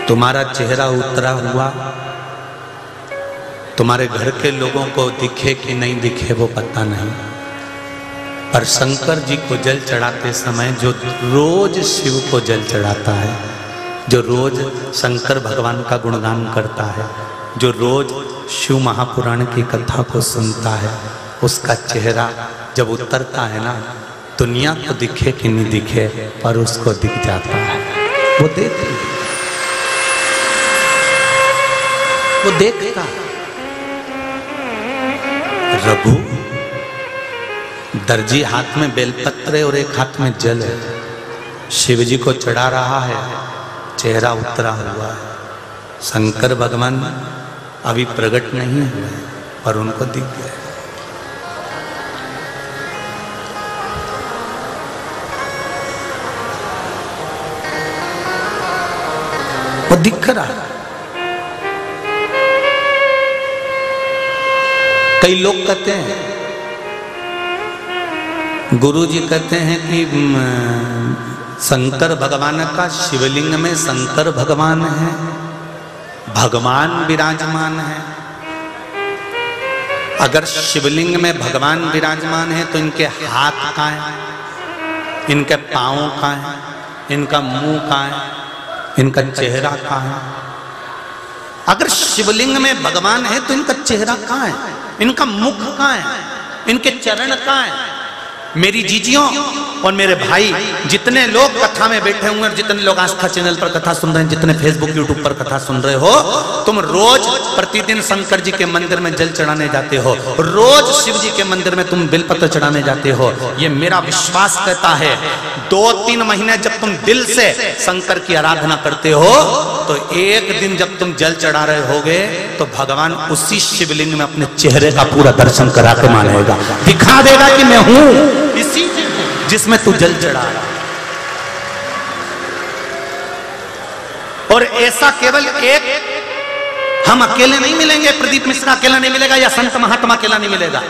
तुम्हारा चेहरा उतरा हुआ तुम्हारे घर के लोगों को दिखे कि नहीं दिखे वो पता नहीं, पर शंकर जी को जल चढ़ाते समय जो रोज शिव को जल चढ़ाता है, जो रोज शंकर भगवान का गुणगान करता है, जो रोज शिव महापुराण की कथा को सुनता है, उसका चेहरा जब उतरता है ना, दुनिया को दिखे कि नहीं दिखे पर उसको दिख जाता है। वो देखता। रघु दर्जी हाथ में बेलपत्र और एक हाथ में जल है, शिव जी को चढ़ा रहा है, चेहरा उतरा हुआ है। शंकर भगवान अभी प्रकट नहीं हुए पर उनको दिख गया। वो दिख रहा। कई लोग कहते हैं, गुरु जी कहते हैं कि शंकर भगवान का शिवलिंग में शंकर भगवान है, भगवान विराजमान है। अगर शिवलिंग में भगवान विराजमान है तो इनके हाथ कहाँ है, इनके पांव कहाँ है, इनका मुंह कहाँ है, इनका चेहरा कहाँ है। अगर शिवलिंग में भगवान है तो इनका चेहरा कहाँ है, इनका मुख कहाँ है, इनके चरण कहाँ है। मेरी जीजियों और मेरे भाई, जितने लोग कथा में बैठे हुए हैं, जितने लोग आस्था चैनल पर कथा सुन रहे हैं, जितने फेसबुक यूट्यूब पर कथा सुन रहे हो, तुम रोज प्रतिदिन शंकर जी के मंदिर में जल चढ़ाने जाते हो, रोज शिव जी के मंदिर में तुम बेलपत्र चढ़ाने जाते हो। ये मेरा विश्वास कहता है 2-3 महीने जब तुम दिल से शंकर की आराधना करते हो तो एक दिन जब तुम जल चढ़ा रहे होगे तो भगवान उसी शिवलिंग में अपने चेहरे का पूरा दर्शन करा के मानेगा, दिखा देगा कि मैं हूं इसी जिसमें तू जल चढ़ा रहा। और ऐसा केवल एक हम अकेले नहीं मिलेंगे, प्रदीप मिश्रा अकेला नहीं मिलेगा या संत महात्मा अकेला नहीं मिलेगा,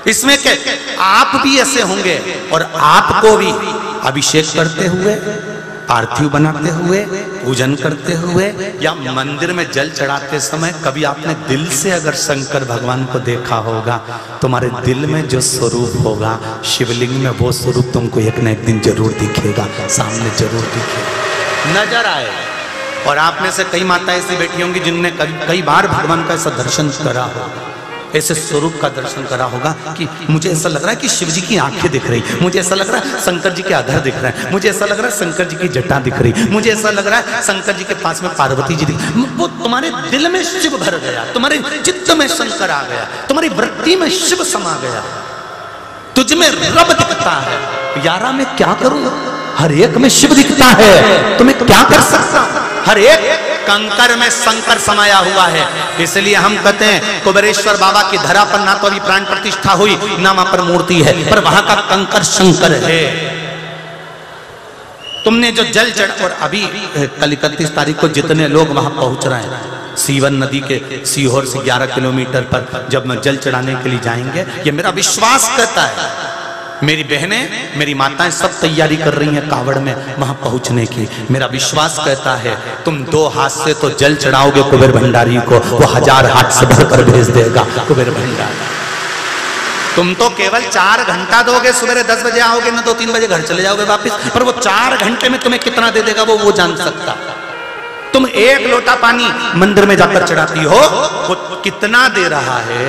इसमें के आप भी ऐसे होंगे। और आपको भी अभिषेक करते हुए, पार्थिव बनाते हुए, पूजन करते हुए या मंदिर में जल चढ़ाते समय कभी आपने दिल से अगर शंकर भगवान को देखा होगा, तुम्हारे दिल में जो स्वरूप होगा शिवलिंग में, वो स्वरूप तुमको एक न एक दिन जरूर दिखेगा, सामने जरूर दिखेगा, नजर आएगा। और आप में से कई माताएं ऐसी बैठी होंगी जिनने कई बार भगवान का ऐसा दर्शन करा होगा, ऐसे स्वरूप का दर्शन करा होगा कि मुझे ऐसा लग रहा है कि शिव जी की आंखें दिख रही, मुझे ऐसा लग रहा है शंकर जी के अधर दिख रहा है, मुझे ऐसा लग रहा है शंकर जी की जटा दिख रही, मुझे ऐसा लग रहा है शंकर जी के पास में पार्वती जी दिख। वो तुम्हारे दिल में शिव भर गया, तुम्हारे चित्त में शंकर आ गया, तुम्हारी वृत्ति में शिव समा गया, तुझ में रब दिखता है। यारा मैं क्या करूं, हर एक में शिव दिखता है, तुम्हें क्या कर सकता, हर एक कंकर में शंकर समाया हुआ है। इसलिए हम कहते हैं कुबेरेश्वर बाबा की धरा पर ना तो अभी प्राण प्रतिष्ठा हुई, ना वहां पर मूर्ति है, पर वहां का कंकर शंकर है। तुमने जो जल चढ़ा, और अभी कल 31 तारीख को जितने लोग वहां पहुंच रहे हैं सीवन नदी के सीहोर से 11 किलोमीटर पर जब मैं जल चढ़ाने के लिए जाएंगे, ये मेरा विश्वास कहता है। मेरी बहनें, मेरी माताएं सब तैयारी कर रही हैं कावड़ में वहां पहुंचने की। मेरा विश्वास कहता है तुम 2 हाथ से तो जल चढ़ाओगे कुबेर भंडारी को, वो 1000 हाथ से भरकर भेज देगा कुबेर भंडारी। तुम तो केवल 4 घंटा दोगे, सुबह 10 बजे आओगे ना, 2-3 बजे घर चले जाओगे वापस, पर वो 4 घंटे में तुम्हें कितना दे देगा वो जान सकता। तुम 1 लोटा पानी मंदिर में जाकर चढ़ाती हो, वो कितना दे रहा है।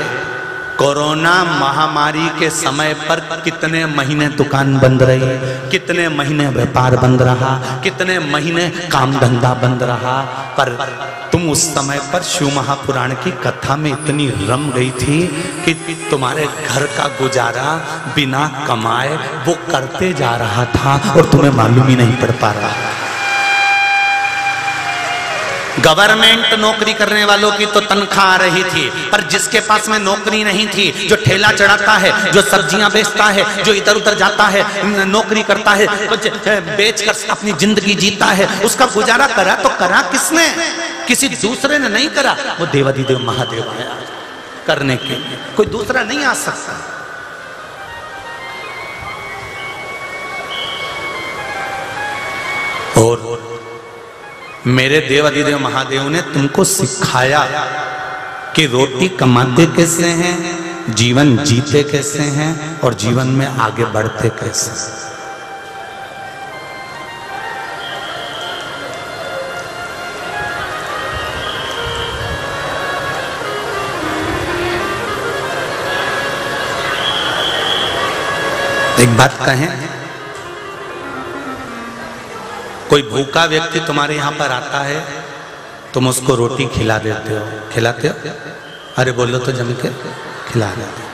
कोरोना महामारी के समय पर कितने महीने दुकान बंद रही, कितने महीने व्यापार बंद रहा, कितने महीने काम धंधा बंद रहा, पर तुम उस समय पर शिव महापुराण की कथा में इतनी रम गई थी कि तुम्हारे घर का गुजारा बिना कमाए वो करते जा रहा था और तुम्हें मालूम ही नहीं पड़ पा रहा। गवर्नमेंट नौकरी करने वालों की तो तनख्वाह आ रही थी, पर जिसके पास में नौकरी नहीं थी, जो ठेला चढ़ाता है, जो सब्जियां बेचता है, जो इधर उधर जाता है, नौकरी करता है, कुछ बेचकर अपनी जिंदगी जीता है, उसका गुजारा करा तो करा किसने? किसी दूसरे ने नहीं करा, वो देवाधिदेव महादेव आया करने के लिए, कोई दूसरा नहीं आ सकता। और मेरे देवाधिदेव महादेव ने तुमको सिखाया कि रोटी कमाते कैसे हैं, जीवन जीते कैसे हैं और जीवन में आगे बढ़ते कैसे। एक बात कहें, कोई भूखा व्यक्ति तुम्हारे यहां पर आता है, तुम उसको रोटी खिला देते हो, खिलाते हो? अरे बोलो तो जम के खिला देते हो।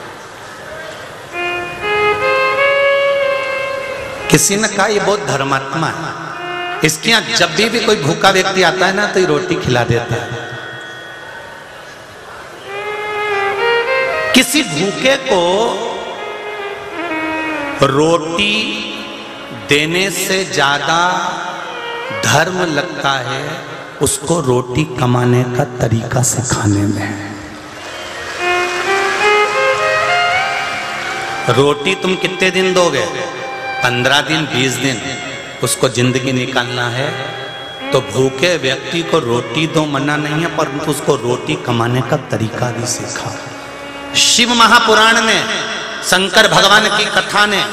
किसी ने कहा ये बहुत धर्मात्मा है, इसके यहां जब भी कोई भूखा व्यक्ति आता है ना तो ये रोटी खिला देता है। किसी भूखे को रोटी देने से ज्यादा धर्म लगता है उसको रोटी कमाने का तरीका सिखाने में। रोटी तुम कितने दिन दोगे? 15 दिन, 20 दिन, उसको जिंदगी निकालना है। तो भूखे व्यक्ति को रोटी दो मना नहीं है, परंतु उसको रोटी कमाने का तरीका भी सिखा। शिव महापुराण में शंकर भगवान की कथा ने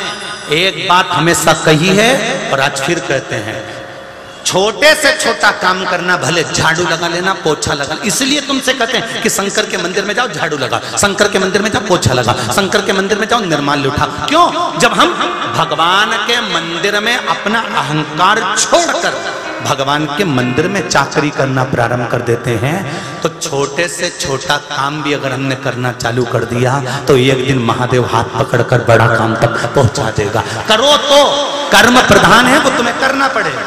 एक बात हमेशा कही है और आज फिर कहते हैं, छोटे से छोटा काम करना, भले झाड़ू लगा लेना, पोछा लगा, इसलिए तुमसे कहते हैं कि शंकर के मंदिर में जाओ झाड़ू लगा, शंकर के मंदिर में जाओ पोछा लगा, शंकर के मंदिर में जाओ निर्माल्य उठा। क्यों? जब हम भगवान के मंदिर में अपना अहंकार छोड़कर भगवान के मंदिर में चाकरी करना प्रारंभ कर देते हैं, तो छोटे से छोटा काम भी अगर हमने करना चालू कर दिया तो एक दिन महादेव हाथ पकड़कर बड़ा काम तक पहुंचा देगा। करो तो, कर्म प्रधान है वो तुम्हें करना पड़ेगा।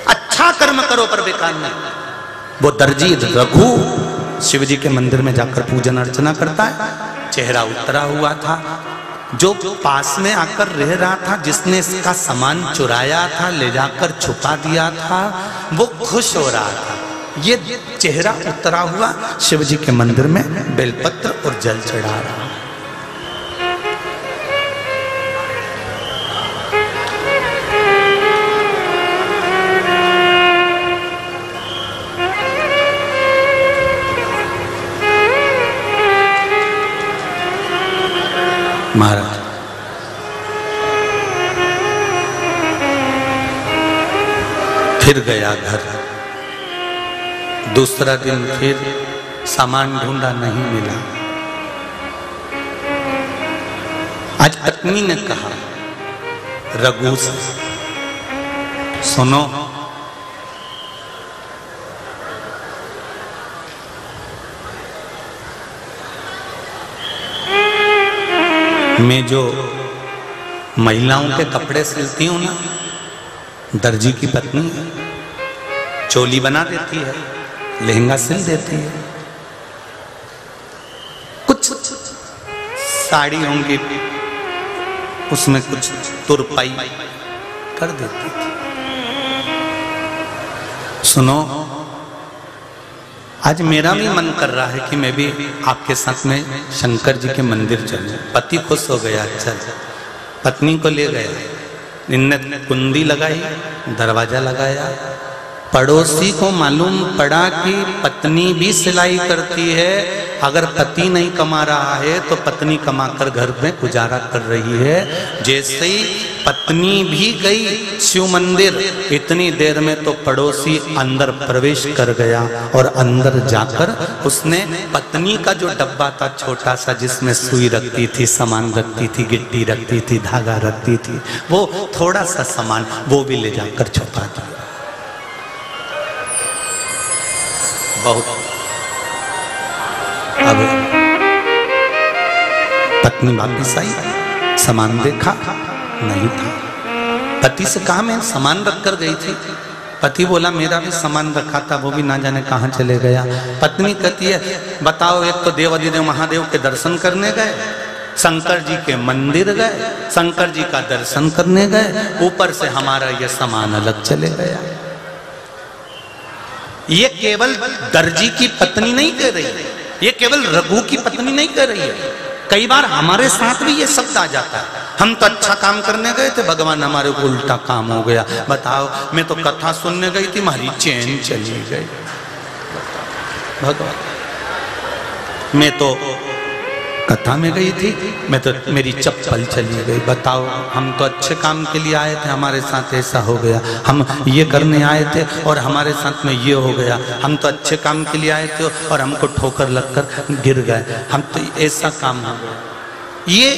अच्छा कर्म करो पर बेकार नहीं। वो दर्जी रघु शिव जी के मंदिर में जाकर पूजन अर्चना करता है, चेहरा उतरा हुआ था। जो पास में आकर रह रहा था, जिसने इसका सामान चुराया था, ले जाकर छुपा दिया था, वो खुश हो रहा था। ये चेहरा उतरा हुआ शिव जी के मंदिर में बेलपत्र और जल चढ़ा रहा। महाराज फिर गया घर। दूसरा दिन फिर सामान ढूंढा, नहीं मिला। आज पत्नी ने कहा रघु से, सुनो, मैं जो महिलाओं के कपड़े सिलती हूं ना, दर्जी की पत्नी चोली बना देती है, लहंगा सिल देती है, कुछ साड़ी होंगी उसमें कुछ तुरपाई कर देती थी। सुनो, आज मेरा भी मन कर रहा है कि मैं भी आपके साथ में शंकर जी के मंदिर चलूं। पति खुश हो गया, अच्छा पत्नी को ले गया, इनने कुंडी लगाई, दरवाजा लगाया। पड़ोसी को मालूम पड़ा कि पत्नी भी सिलाई करती है, अगर पति नहीं कमा रहा है तो पत्नी कमाकर घर में गुजारा कर रही है। जैसे ही पत्नी भी गई शिव मंदिर, इतनी देर में तो पड़ोसी अंदर प्रवेश कर गया और अंदर जाकर उसने पत्नी का जो डब्बा था छोटा सा, जिसमें सुई रखती थी, सामान रखती थी, गिट्टी रखती थी, धागा रखती थी, वो थोड़ा सा सामान वो भी ले जाकर छुपा दिया। बहुत अब पत्नी वापिस आई, सामान देखा नहीं था। पति से कहा मैं सामान रख कर गई थी। पति बोला मेरा भी सामान रखा था, वो भी ना जाने कहाँ चले गया। पत्नी कहती है बताओ, एक तो देवाधिदेव महादेव के दर्शन करने गए, शंकर जी के मंदिर गए, शंकर जी का दर्शन करने गए, ऊपर से हमारा ये सामान अलग चले गया। ये केवल दर्जी की पत्नी नहीं कह रही है, ये केवल रघु की पत्नी नहीं कह रही है। कई बार हमारे साथ भी ये शब्द आ जाता है। हम तो अच्छा काम करने गए थे, भगवान हमारे को उल्टा काम हो गया। बताओ, मैं तो कथा सुनने गई थी, हमारी चैन चली गई। भगवान, मैं तो कथा में गई थी, मैं तो मेरी चप्पल चली गई। बताओ, हम तो अच्छे काम के लिए आए थे, हमारे साथ ऐसा हो गया। हम ये करने आए थे और हमारे साथ में ये हो गया। हम तो अच्छे काम के लिए आए थे और हमको ठोकर लगकर गिर गए। हम तो ऐसा काम हो गया। ये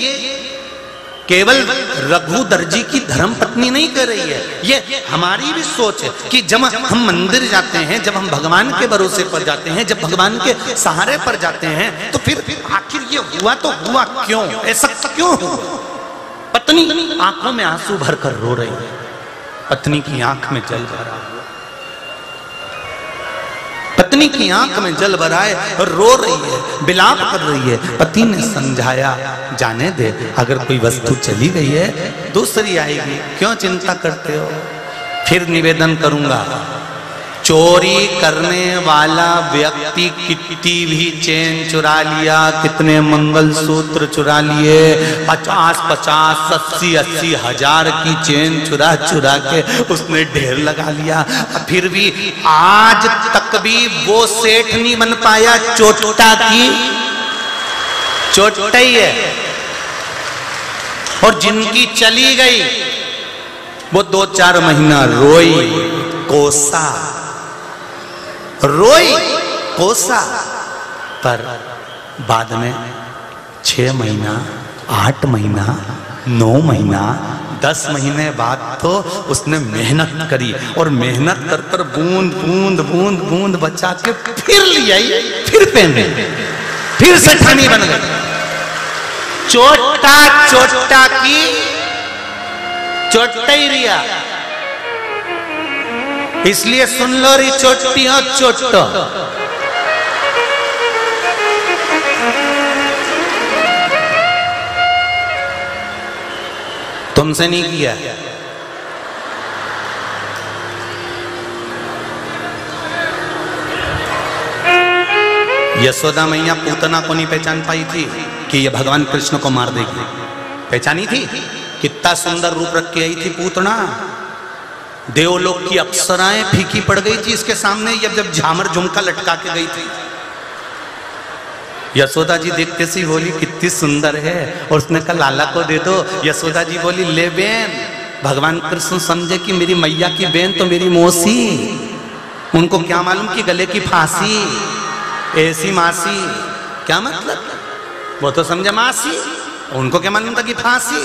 केवल रघु दर्जी की धर्म पत्नी नहीं कर रही है, ये हमारी भी सोच है कि जब हम मंदिर जाते हैं, जब हम भगवान के भरोसे पर जाते हैं, जब भगवान के सहारे पर जाते हैं, तो फिर आखिर ये हुआ तो हुआ क्यों, ऐसा क्यों हुआ? पत्नी आंखों में आंसू भरकर रो रही है, पत्नी की आंख में जल भरा हुआ, पत्नी की आंख में जल भराए और रो रही है, बिलाप कर रही है। पति ने समझाया जाने दे, अगर कोई वस्तु चली गई है दूसरी आएगी, क्यों चिंता करते हो। फिर निवेदन करूंगा, चोरी करने वाला व्यक्ति कितनी भी चेन चुरा लिया, कितने मंगलसूत्र चुरा लिए, 50-50, 80-80 हजार की चेन चुरा चुरा के उसने ढेर लगा लिया। फिर भी आज तक भी वो सेठ नहीं बन पाया, चोटा की चोटा ही है। और जिनकी चली गई वो 2-4 महीना रोई कोसा, रोई कोसा, पर बाद में 6 महीना, 8 महीना, 9 महीना, 10 महीने बाद तो उसने मेहनत करी और मेहनत कर कर बूंद बूंद बूंद बूंद बचा के फिर ले आई, फिर पहने, फिर सेठानी बन गई। चोटा चोटा की चोटा ही रिया, इसलिए सुन लो री चोटी हो चोटो। तुमसे नहीं किया, यशोदा मैया पूतना को नहीं पहचान पाई थी कि ये भगवान कृष्ण को मार देगी। पहचानी थी, कितना सुंदर रूप रख के आई थी पूतना। देवलोक की अप्सराएं फीकी पड़ गई थी इसके सामने, जब झामर झुमका लटका के गई थी। यशोदा जी देखते सी बोली कितनी सुंदर है, और उसने कहा लाला को दे दो। यशोदा जी बोली ले बेन। भगवान कृष्ण समझे कि मेरी मैया की बेन तो मेरी मौसी, उनको क्या मालूम कि गले की फांसी, ऐसी मासी, क्या मतलब, वो तो समझे मासी, उनको क्या मालूम था कि फांसी।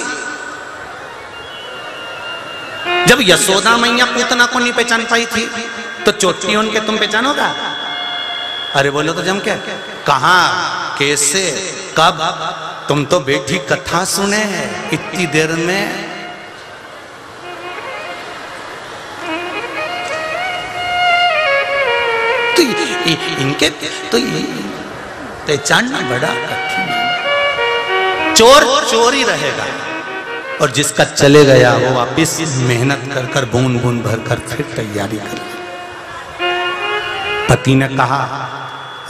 जब यशोदा मैया पूतना को नहीं पहचान पाई थी तो चोटी उनके तुम पहचानोगा? अरे बोलो तो जम क्या, कहां, कैसे, कब? तुम तो बेटी कथा सुने हैं इतनी देर में। तो इनके तो पहचानना बड़ा कठिन है। चोर चोर ही रहेगा, और जिसका चले गया वो वापिस मेहनत कर कर बूंद बूंद भर कर फिर तैयारी कर ले। पति ने कहा,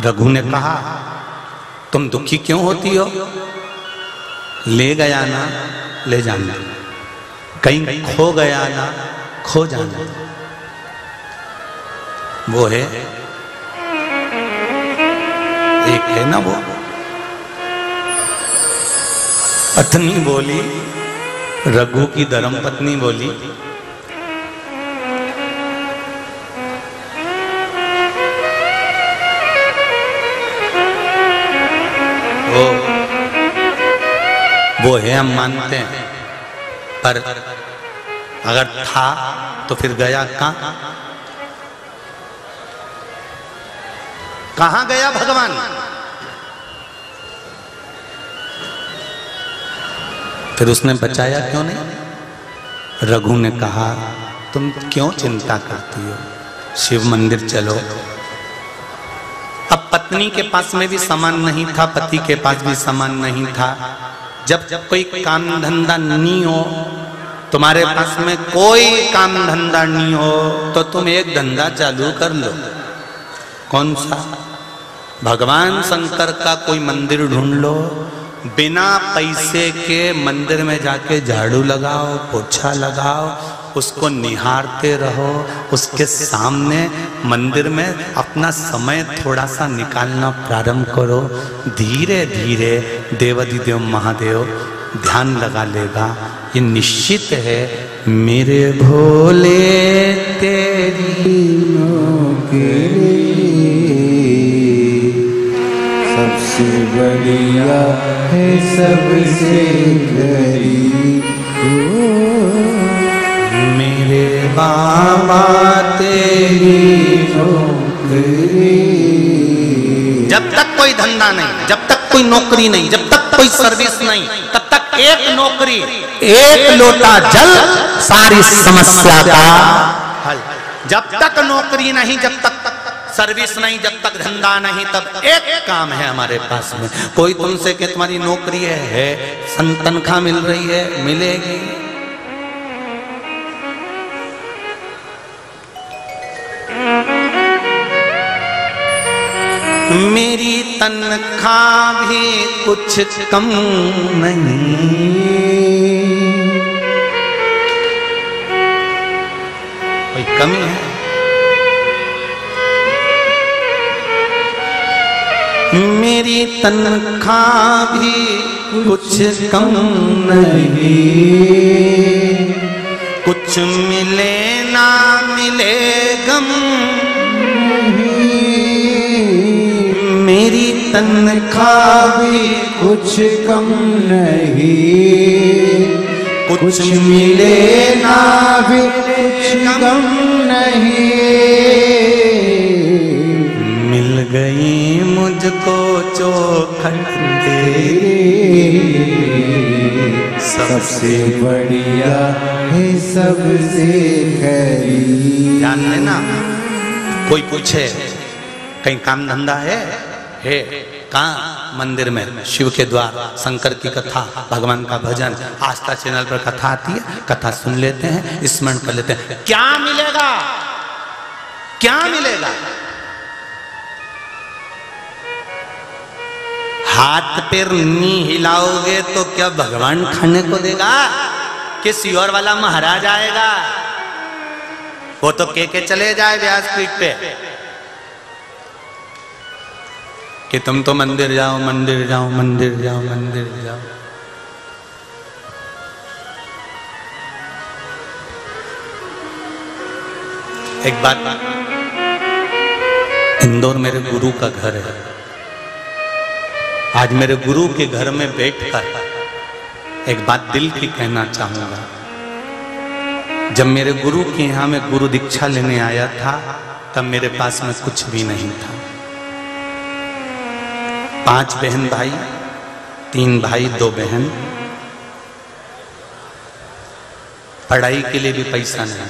रघु ने कहा, तुम दुखी क्यों होती हो? ले गया ना ले जाना, कहीं खो गया ना खो जाना। वो है एक है ना वो। पत्नी बोली, रघु की धर्म पत्नी बोली, वो है हम मानते हैं, पर अगर था तो फिर गया कहां गया भगवान? फिर उसने बचाया क्यों नहीं? रघु ने कहा, तुम क्यों चिंता करती हो, शिव मंदिर चलो। अब पत्नी के पास में भी सामान नहीं था, पति के पास भी सामान नहीं था। जब कोई काम धंधा नहीं हो, तुम्हारे पास में कोई काम धंधा नहीं हो, तो तुम एक धंधा चालू कर लो। कौन सा? भगवान शंकर का कोई मंदिर ढूंढ लो, बिना पैसे के मंदिर में जाके झाड़ू लगाओ, पोछा लगाओ, उसको निहारते रहो, उसके सामने मंदिर में अपना समय थोड़ा सा निकालना प्रारंभ करो। धीरे धीरे देवाधिदेव महादेव ध्यान लगा लेगा, ये निश्चित है। मेरे भोले तेरी नौकरी सबसे बढ़िया है, सबसे गरीब मेरे बाबा तेरी नौकरी। जब तक कोई धंधा नहीं, जब तक कोई नौकरी नहीं, जब तक कोई सर्विस नहीं, तब तक एक नौकरी, एक लोटा जल, सारी समस्या का हल। जब तक नौकरी नहीं, जब तक सर्विस नहीं, जब तक धंधा नहीं, तब एक काम है हमारे पास में। कोई तुमसे कि तुम्हारी नौकरी है, तनख्वाह मिल रही है, मिलेगी। मेरी तनख्वाह भी कुछ कम नहीं, कोई कमी है? मेरी तनख्वाह भी कुछ कम नहीं, कुछ मिले ना मिले गम नहीं। मेरी तनख्वाह भी कुछ कम नहीं, कुछ मिले ना भी कुछ कम नहीं। मिल गई मुझको चौखट सबसे बढ़िया है, सबसे खरी। ध्यान देना, कोई पूछे कहीं काम धंधा है कहाँ? मंदिर में, शिव के द्वार, शंकर की कथा, भगवान का भजन, आस्था चैनल पर कथा आती है, कथा सुन लेते हैं, स्मरण कर लेते हैं। क्या मिलेगा? क्या मिलेगा? हाथ पैर नहीं हिलाओगे तो क्या भगवान खाने को देगा? कि सियोर वाला महाराज आएगा? वो तो के चले जाए व्यासपीठ पे कि तुम तो मंदिर जाओ, मंदिर जाओ, मंदिर जाओ, मंदिर जाओ। एक बात, इंदौर मेरे गुरु का घर है। आज मेरे गुरु के घर में बैठकर एक बात दिल की कहना चाहूंगा। जब मेरे गुरु के यहाँ में गुरु दीक्षा लेने आया था, तब मेरे पास में कुछ भी नहीं था। 5 बहन भाई, 3 भाई 2 बहन, पढ़ाई के लिए भी पैसा नहीं।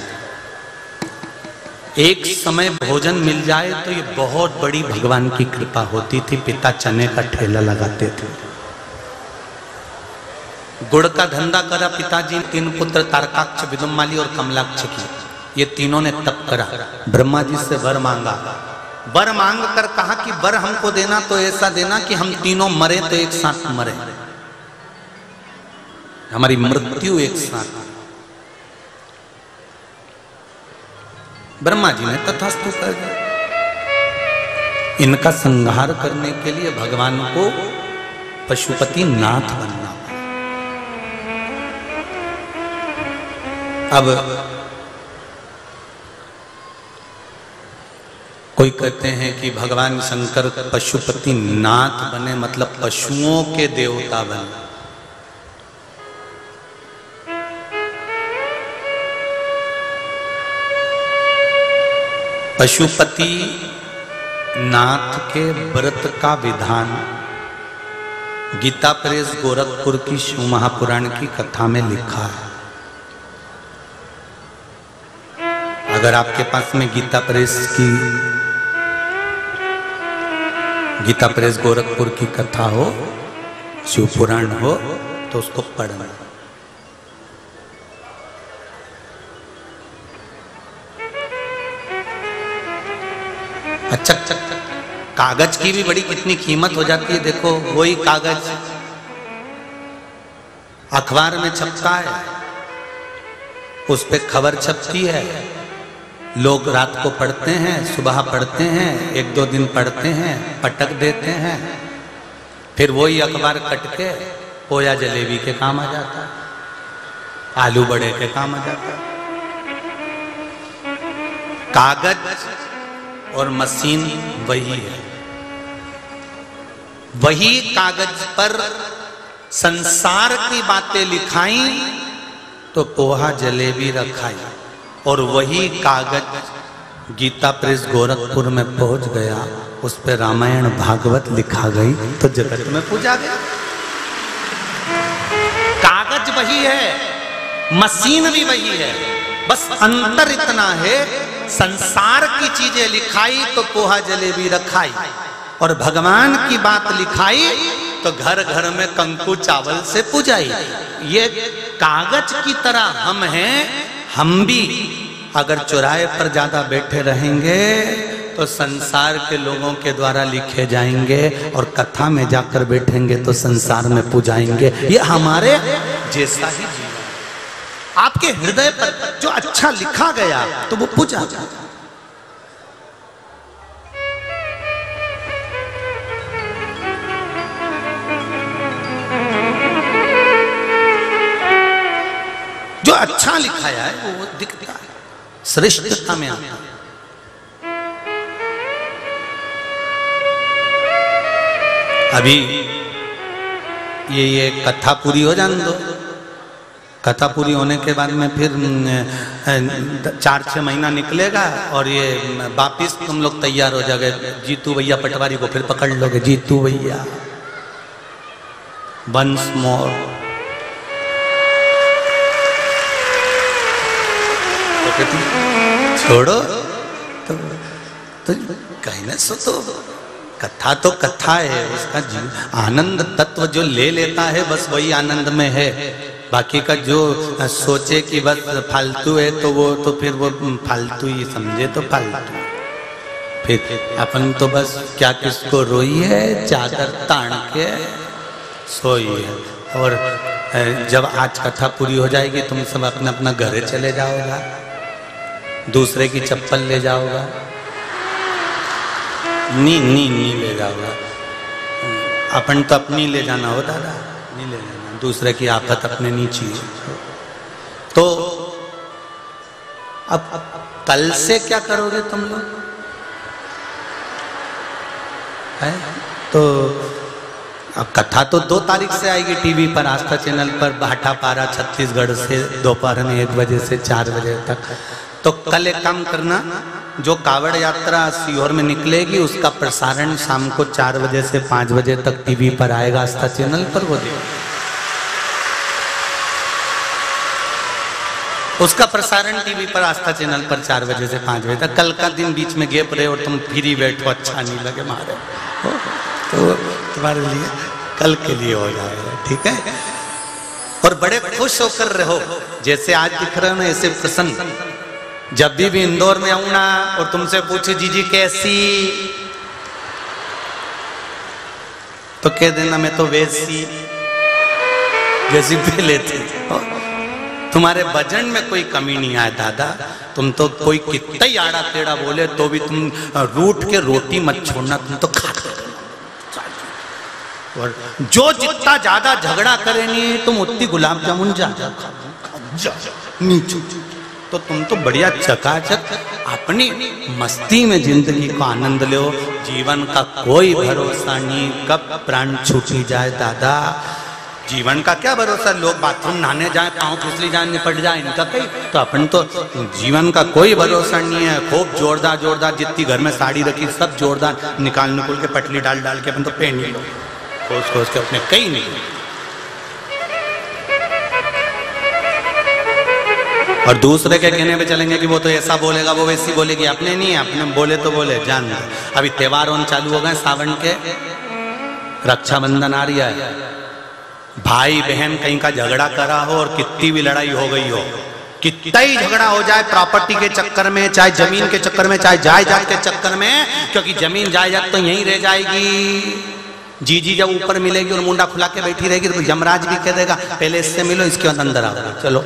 एक समय भोजन मिल जाए तो ये बहुत बड़ी भगवान की कृपा होती थी। पिता चने का ठेला लगाते थे, गुड़ का धंधा करा पिताजी। 3 पुत्र तारकाक्ष, विदुम्माली और कमलाक्ष की, ये तीनों ने तप करा, ब्रह्मा जी से वर मांगा, वर मांग कर कहा कि वर हमको देना तो ऐसा देना कि हम तीनों मरे तो एक साथ मरे, हमारी मृत्यु एक साथ। ब्रह्मा जी ने तथास्तु कर दिया। इनका संहार करने के लिए भगवान को पशुपति नाथ बनना। अब कोई कहते हैं कि भगवान शंकर पशुपति नाथ बने मतलब पशुओं के देवता बने। पशुपति नाथ के व्रत का विधान गीता प्रेस गोरखपुर की शिव महापुराण की कथा में लिखा है। अगर आपके पास में गीता प्रेस गोरखपुर की कथा हो, शिव पुराण हो, तो उसको पढ़ना। अच्छा, कागज की भी बड़ी कितनी कीमत हो जाती है। देखो वही कागज अखबार में छपता है, उस पे खबर छपती है, लोग रात को पढ़ते हैं, सुबह पढ़ते हैं, एक दो दिन पढ़ते हैं, पटक देते हैं, फिर वही अखबार कट के पोया जलेबी के काम आ जाता है, आलू बड़े के काम आ जाता है। कागज और मशीन वही है। वही कागज पर संसार की बातें लिखाई तो पोहा जलेबी रखाई, और वही कागज गीता प्रेस गोरखपुर में पहुंच गया, उस पर रामायण भागवत लिखा गई तो जगत में पूजा गया। कागज वही है, मशीन भी वही है, बस अंतर इतना है संसार की चीजें लिखाई तो पोहा जलेबी रखाई, और भगवान की बात लिखाई तो घर घर में कंकु चावल से पूजाई। ये कागज की तरह हम हैं। हम भी अगर चौराहे पर ज्यादा बैठे रहेंगे तो संसार के लोगों के द्वारा लिखे जाएंगे, और कथा में जाकर बैठेंगे तो संसार में पूजाएंगे। ये हमारे जैसा ही जीवन। आपके हृदय पर जो अच्छा लिखा गया तो वो पूजा जाता। जो अच्छा लिखाया है वो दिखता है, श्रेष्ठता में आता है। अभी ये कथा पूरी हो जाने दो। कथा पूरी होने के बाद में फिर 4-6 महीना निकलेगा और ये वापिस तुम लोग तैयार हो जाओगे। जीतू भैया पटवारी को फिर पकड़ लोगे, जीतू भैया वंस मोर। छोड़ो तो कहने सो तो कथा तो कथा है, उसका आनंद तत्व जो ले लेता है बस वही आनंद में है। बाकी का जो सोचे कि बस फालतू है तो वो तो फिर वो फालतू ही समझे तो फालतू। फिर अपन तो बस क्या किसको रोई है, चादर तान के सोई है। और जब आज कथा पूरी हो जाएगी तुम सब अपना अपना घरे चले जाओगा, दूसरे की चप्पल ले जाओगा, नी ले जाओगा। अपन तो अपनी ले जाना हो दादा, नहीं ले जाना, दूसरे की आफत अपने नीचे। तो अब कल से क्या करोगे तुम लोग? है तो अब कथा तो 2 तारीख से आएगी टीवी पर, आस्था चैनल पर, भाटापारा छत्तीसगढ़ से दोपहर में 1 बजे से 4 बजे तक। तो कल एक काम करना, जो कावड़ यात्रा सीहोर में निकलेगी उसका प्रसारण शाम को 4 बजे से 5 बजे तक टीवी पर आएगा, आस्था चैनल पर। वो देखो उसका प्रसारण टीवी पर आस्था चैनल पर 4 बजे से 5 बजे तक। कल का दिन बीच में गैप रहे और तुम फ्री बैठो, अच्छा नहीं लगे मारे तो तुम्हारे लिए कल के लिए हो जाएगा, ठीक है। और बड़े खुश होकर रहो, जैसे आज दिख रहे हो ना ऐसे प्रसन्न। जब भी इंदौर में आऊं ना और तुमसे पूछे जीजी कैसी, तो कह देना मैं तो वैसी जैसी पहले थी। तुम्हारे वजन में कोई कमी नहीं आया दादा, तुम तो कोई कितना ही आड़ा टेढ़ा बोले तो भी तुम रूठ के रोटी मत छोड़ना, तुम तो खाते और जो जितना ज्यादा झगड़ा करे नहीं तुम उतनी गुलाब जामुन ज्यादा नीचे, तो तुम तो बढ़िया चकाचक अपनी मस्ती में जिंदगी को आनंद लो। जीवन का कोई भरोसा नहीं, कब प्राण छूटी जाए दादा, जीवन का क्या भरोसा। लोग बाथरूम नहाने जाए, पाँव फिसली जाए, निपट जाए, इनका कहीं, तो अपन तो जीवन का कोई भरोसा नहीं है। खूब जोरदार जोरदार जितनी घर में साड़ी रखी सब जोरदार निकाल के पटली डाल डाल के अपन तो पहन लो, खोज खोज के अपने कहीं नहीं। और दूसरे के कहने पे चलेंगे कि वो तो ऐसा बोलेगा, वो वैसी बोलेगी, अपने नहीं है, अपने बोले तो बोले जान। अभी त्योहार उन चालू हो गए सावन के, रक्षाबंधन आ रही है, भाई बहन कहीं का झगड़ा करा हो और कितनी भी लड़ाई हो गई हो, कितना ही झगड़ा हो जाए प्रॉपर्टी के चक्कर में, चाहे जमीन के चक्कर में, चाहे जायदाद के चक्कर में, क्योंकि जमीन जायदाद तो यहीं रह जाएगी। जीजी जब ऊपर मिलेगी और मुंडा खुला के बैठी रहेगी तो यमराज भी कह देगा पहले इससे मिलो, इसके बाद अंदर आओ, चलो।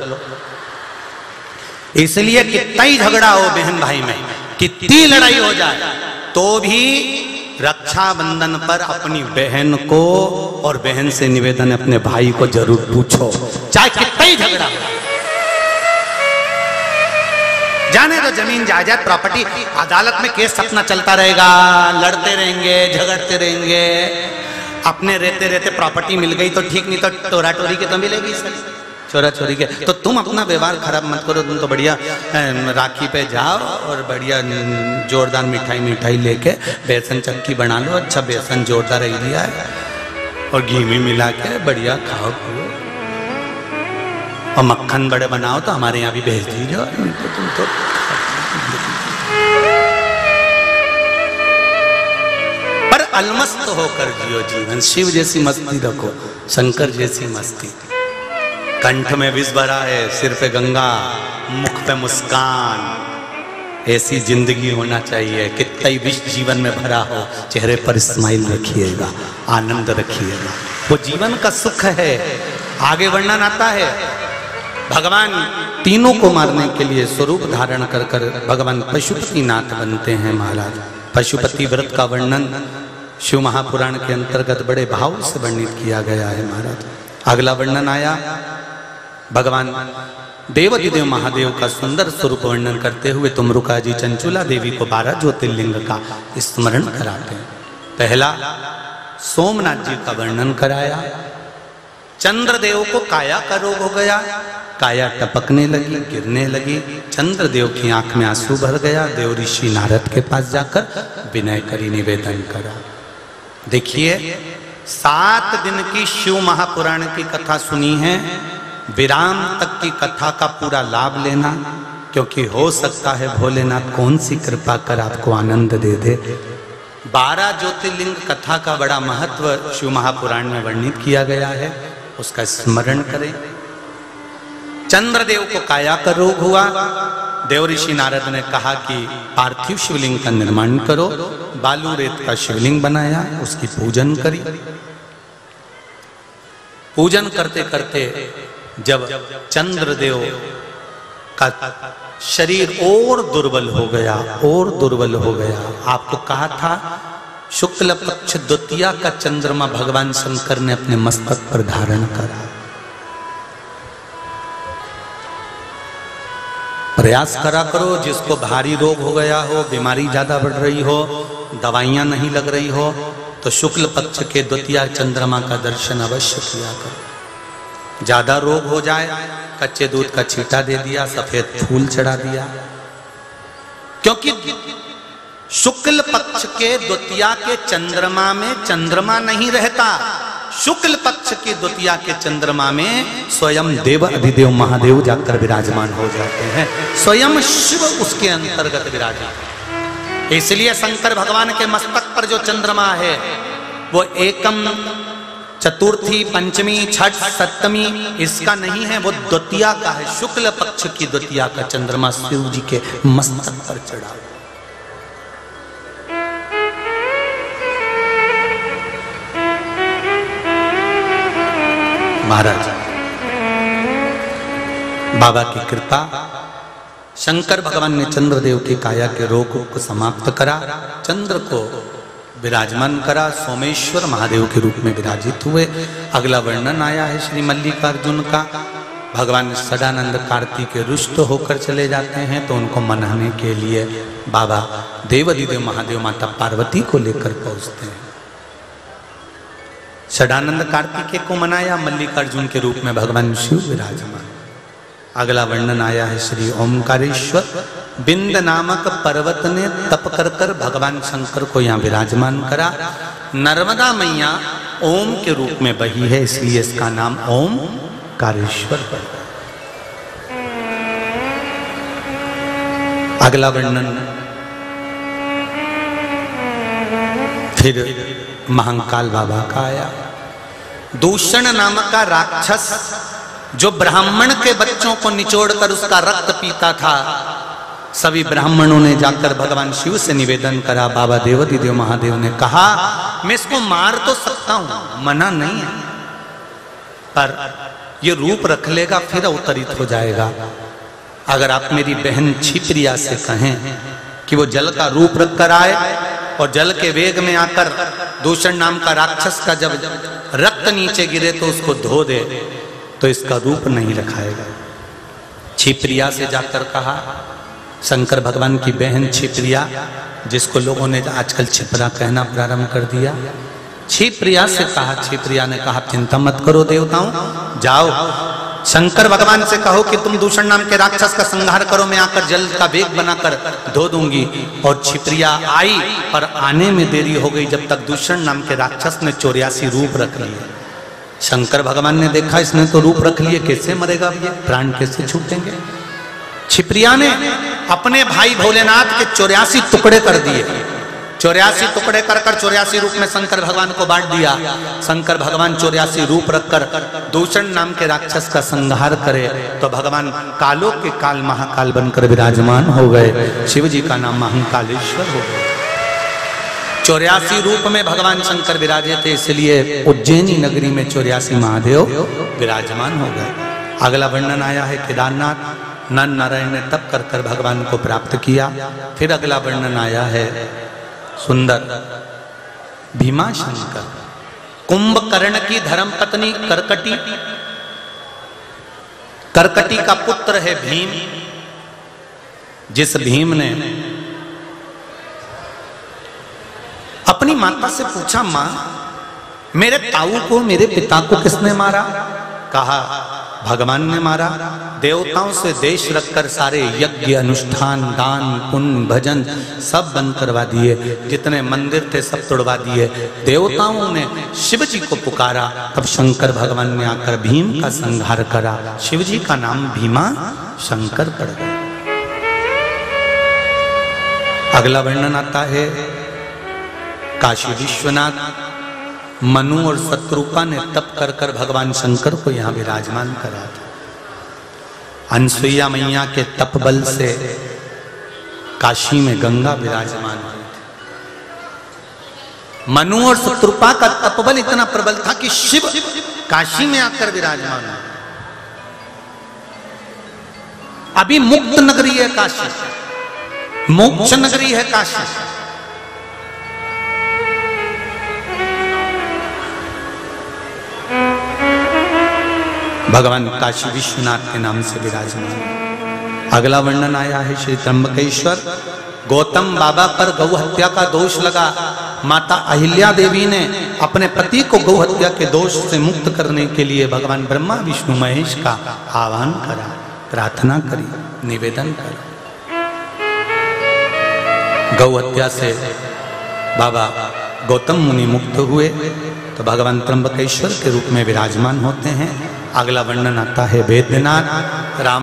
इसलिए कितना ही झगड़ा हो बहन भाई में, कितनी लड़ाई हो जाए, तो भी रक्षाबंधन पर अपनी बहन को और बहन से निवेदन अपने भाई को जरूर पूछो, चाहे कितना ही झगड़ा हो। जाने तो जमीन जायदाद प्रॉपर्टी अदालत में केस अपना चलता रहेगा, लड़ते रहेंगे, झगड़ते रहेंगे। अपने रहते रहते प्रॉपर्टी मिल गई तो ठीक, नहीं तो टोरा टोरी के तो मिलेगी सर, चोरा चोरी के। तो तुम अपना व्यवहार खराब मत करो, तुम तो बढ़िया राखी पे जाओ और बढ़िया जोरदार मिठाई लेके बेसन चक्की बना लो, अच्छा बेसन जोरदार ही दिया है और घी में मिला के बढ़िया खाओ पियो, और मक्खन बड़े बनाओ तो हमारे यहाँ भी भेज दीजिए। तुम तो पर अलमस्त होकर जियो जीवन, शिव जैसी मस्ती रखो, शंकर जैसी मस्ती। कंठ में विष भरा है, सिर पे गंगा, मुख पे मुस्कान, ऐसी जिंदगी होना चाहिए। कितना ही विष जीवन में भरा हो, चेहरे पर स्माइल रखिएगा, आनंद रखिएगा, वो जीवन का सुख है। आगे वर्णन आता है, भगवान तीनों को मारने के लिए स्वरूप धारण कर कर भगवान पशुपति नाथ बनते हैं महाराज। पशुपति व्रत का वर्णन शिव महापुराण के अंतर्गत बड़े भाव से वर्णित किया गया है महाराज। अगला वर्णन आया, भगवान देवाधिदेव महादेव का सुंदर स्वरूप वर्णन करते हुए तुमरुका जी चंचुला देवी को 12 ज्योतिर्लिंग का स्मरण कराते हैं। पहला सोमनाथ जी का वर्णन कराया। चंद्रदेव को काया का रोग हो गया, काया टपकने लगी, गिरने लगी, चंद्रदेव की आंख में आंसू भर गया। देव ऋषि नारद के पास जाकर विनय करी, निवेदन करा। देखिए 7 दिन की शिव महापुराण की कथा सुनी है, विराम तक की कथा का पूरा लाभ लेना, क्योंकि हो सकता है भोलेनाथ कौन सी कृपा कर आपको आनंद दे दे। 12 ज्योतिर्लिंग कथा का बड़ा महत्व शिव महापुराण में वर्णित किया गया है, उसका स्मरण करें। चंद्रदेव को काया का रोग हुआ, देव ऋषि नारद ने कहा कि पार्थिव शिवलिंग का निर्माण करो। बालू रेत का शिवलिंग बनाया, उसकी पूजन करी। पूजन करते करते जब चंद्रदेव का शरीर और दुर्बल हो गया, और दुर्बल हो गया, आपको कहा था शुक्ल पक्ष द्वितीया का चंद्रमा भगवान शंकर ने अपने मस्तक पर धारण करा। प्रयास करा करो, जिसको भारी रोग हो गया हो, बीमारी ज्यादा बढ़ रही हो, दवाइयां नहीं लग रही हो, तो शुक्ल पक्ष के द्वितीया चंद्रमा का दर्शन अवश्य किया करो। ज्यादा रोग हो जाए, कच्चे दूध का छींटा दे दिया, सफेद फूल चढ़ा दिया, क्योंकि शुक्ल पक्ष के द्वितीया के चंद्रमा में चंद्रमा नहीं रहता। शुक्ल पक्ष के द्वितीया के चंद्रमा में स्वयं देव अधिदेव महादेव जाकर विराजमान हो जाते हैं, स्वयं शिव उसके अंतर्गत विराजमान। इसलिए शंकर भगवान के मस्तक पर जो चंद्रमा है वो एकम चतुर्थी, पंचमी, छठ, सप्तमी इसका नहीं है, वो द्वितीया का है। शुक्ल पक्ष की द्वितीया का चंद्रमा शिव जी के मस्तक पर चढ़ा। महाराज बाबा की कृपा, शंकर भगवान ने चंद्रदेव की काया के रोग को समाप्त करा, चंद्र को विराजमान करा, सोमेश्वर महादेव के रूप में विराजित हुए। अगला वर्णन आया है श्री मल्लिकार्जुन का। भगवान सदानंद कार्तिक रुष्ट होकर चले जाते हैं तो उनको मनाने के लिए बाबा देवाधिदेव महादेव माता पार्वती को लेकर पहुंचते हैं। सदानंद कार्तिकेय को मनाया, मल्लिकार्जुन के रूप में भगवान शिव विराजमान। अगला वर्णन आया है श्री ओमकारेश्वर। बिंद नामक पर्वत ने तप कर कर भगवान शंकर को यहाँ विराजमान करा। नर्मदा मैया ओम के रूप में बही है, इसलिए इसका नाम ओमकारेश्वर पड़ा। अगला वर्णन फिर महाकाल बाबा का आया। दूषण नामक का राक्षस जो ब्राह्मण के बच्चों को निचोड़कर उसका रक्त पीता था, सभी ब्राह्मणों ने जाकर भगवान शिव से निवेदन करा। बाबा देवाधिदेव महादेव ने कहा मैं इसको मार तो सकता हूं, मना नहीं है, पर ये रूप रख लेगा फिर अवतरित हो जाएगा। अगर आप मेरी बहन छिप्रिया से कहें कि वो जल का रूप रख कर आए और जल के वेग में आकर दूषण नाम का राक्षस का जब रक्त नीचे गिरे तो उसको धो दे, तो इसका रूप नहीं रखाएगा। छिप्रिया से जाकर कहा, शंकर भगवान की बहन छिप्रिया, जिसको लोगों ने आजकल छिपरा कहना प्रारंभ कर दिया, छिप्रिया से कहा। छिप्रिया ने कहा चिंता मत करो देवताओं, जाओ शंकर भगवान से कहो कि तुम दूषण नाम के राक्षस का संहार करो, मैं आकर जल का वेग बनाकर धो दूंगी। और छिप्रिया आई, पर आने में देरी हो गई जब तक दूषण नाम के राक्षस ने 84 रूप रख लिए। शंकर भगवान ने देखा इसने तो रूप रख लिए, कैसे मरेगा ये, प्राण कैसे छूटेंगे। छिप्रिया ने अपने भाई भोलेनाथ के 84 टुकड़े कर दिए। 84 टुकड़े कर 84 रूप में शंकर भगवान को बांट दिया। शंकर भगवान 84 रूप रखकर दूषण नाम के राक्षस का संहार करे तो भगवान कालों के काल महाकाल बनकर विराजमान हो गए। शिव जी का नाम महाकालेश्वर हो गया। 84 रूप में भगवान शंकर विराजे थे, इसलिए उज्जैनी नगरी में 84 महादेव विराजमान हो गए। अगला वर्णन आया है केदारनाथ। नर नारायण ने तप कर कर भगवान को प्राप्त किया। फिर अगला वर्णन आया है सुंदर भीमा शंकर। कुंभकर्ण की धर्मपत्नी करकटी, करकटी का पुत्र है भीम। जिस भीम ने अपनी माता से पूछा, मां मेरे ताऊ को, मेरे पिता को किसने मारा? कहा भगवान ने मारा। देवताओं से देश रखकर सारे यज्ञ अनुष्ठान दान पुण्य भजन सब बंद करवा दिए, जितने मंदिर थे सब तोड़वा दिए। देवताओं ने शिव जी को पुकारा, तब शंकर भगवान ने आकर भीम का संहार करा। शिव जी का नाम भीमा शंकर पड़ गया। अगला वर्णन आता है काशी विश्वनाथ। मनु और शत्रुपा ने तप कर कर भगवान शंकर को यहाँ विराजमान करा था। अनसुईया मैया के तप बल से काशी में गंगा विराजमान हुई थी। मनु और शत्रुपा का तप बल इतना प्रबल था कि शिव काशी में आकर विराजमान हुआ। अभी मुक्त नगरी है काशी, मोक्ष नगरी है काशी। भगवान काशी विश्वनाथ के नाम से विराजमान। अगला वर्णन आया है श्री त्र्यंबकेश्वर। गौतम बाबा पर गौ हत्या का दोष लगा। माता अहिल्या देवी ने अपने पति को गौ हत्या के दोष से मुक्त करने के लिए भगवान ब्रह्मा विष्णु महेश का आह्वान करा, प्रार्थना करी, निवेदन करा। गौ हत्या से बाबा गौतम मुनि मुक्त हुए तो भगवान त्र्यंबकेश्वर के रूप में विराजमान होते हैं। अगला वर्णन आता है वैद्यनाथ। राम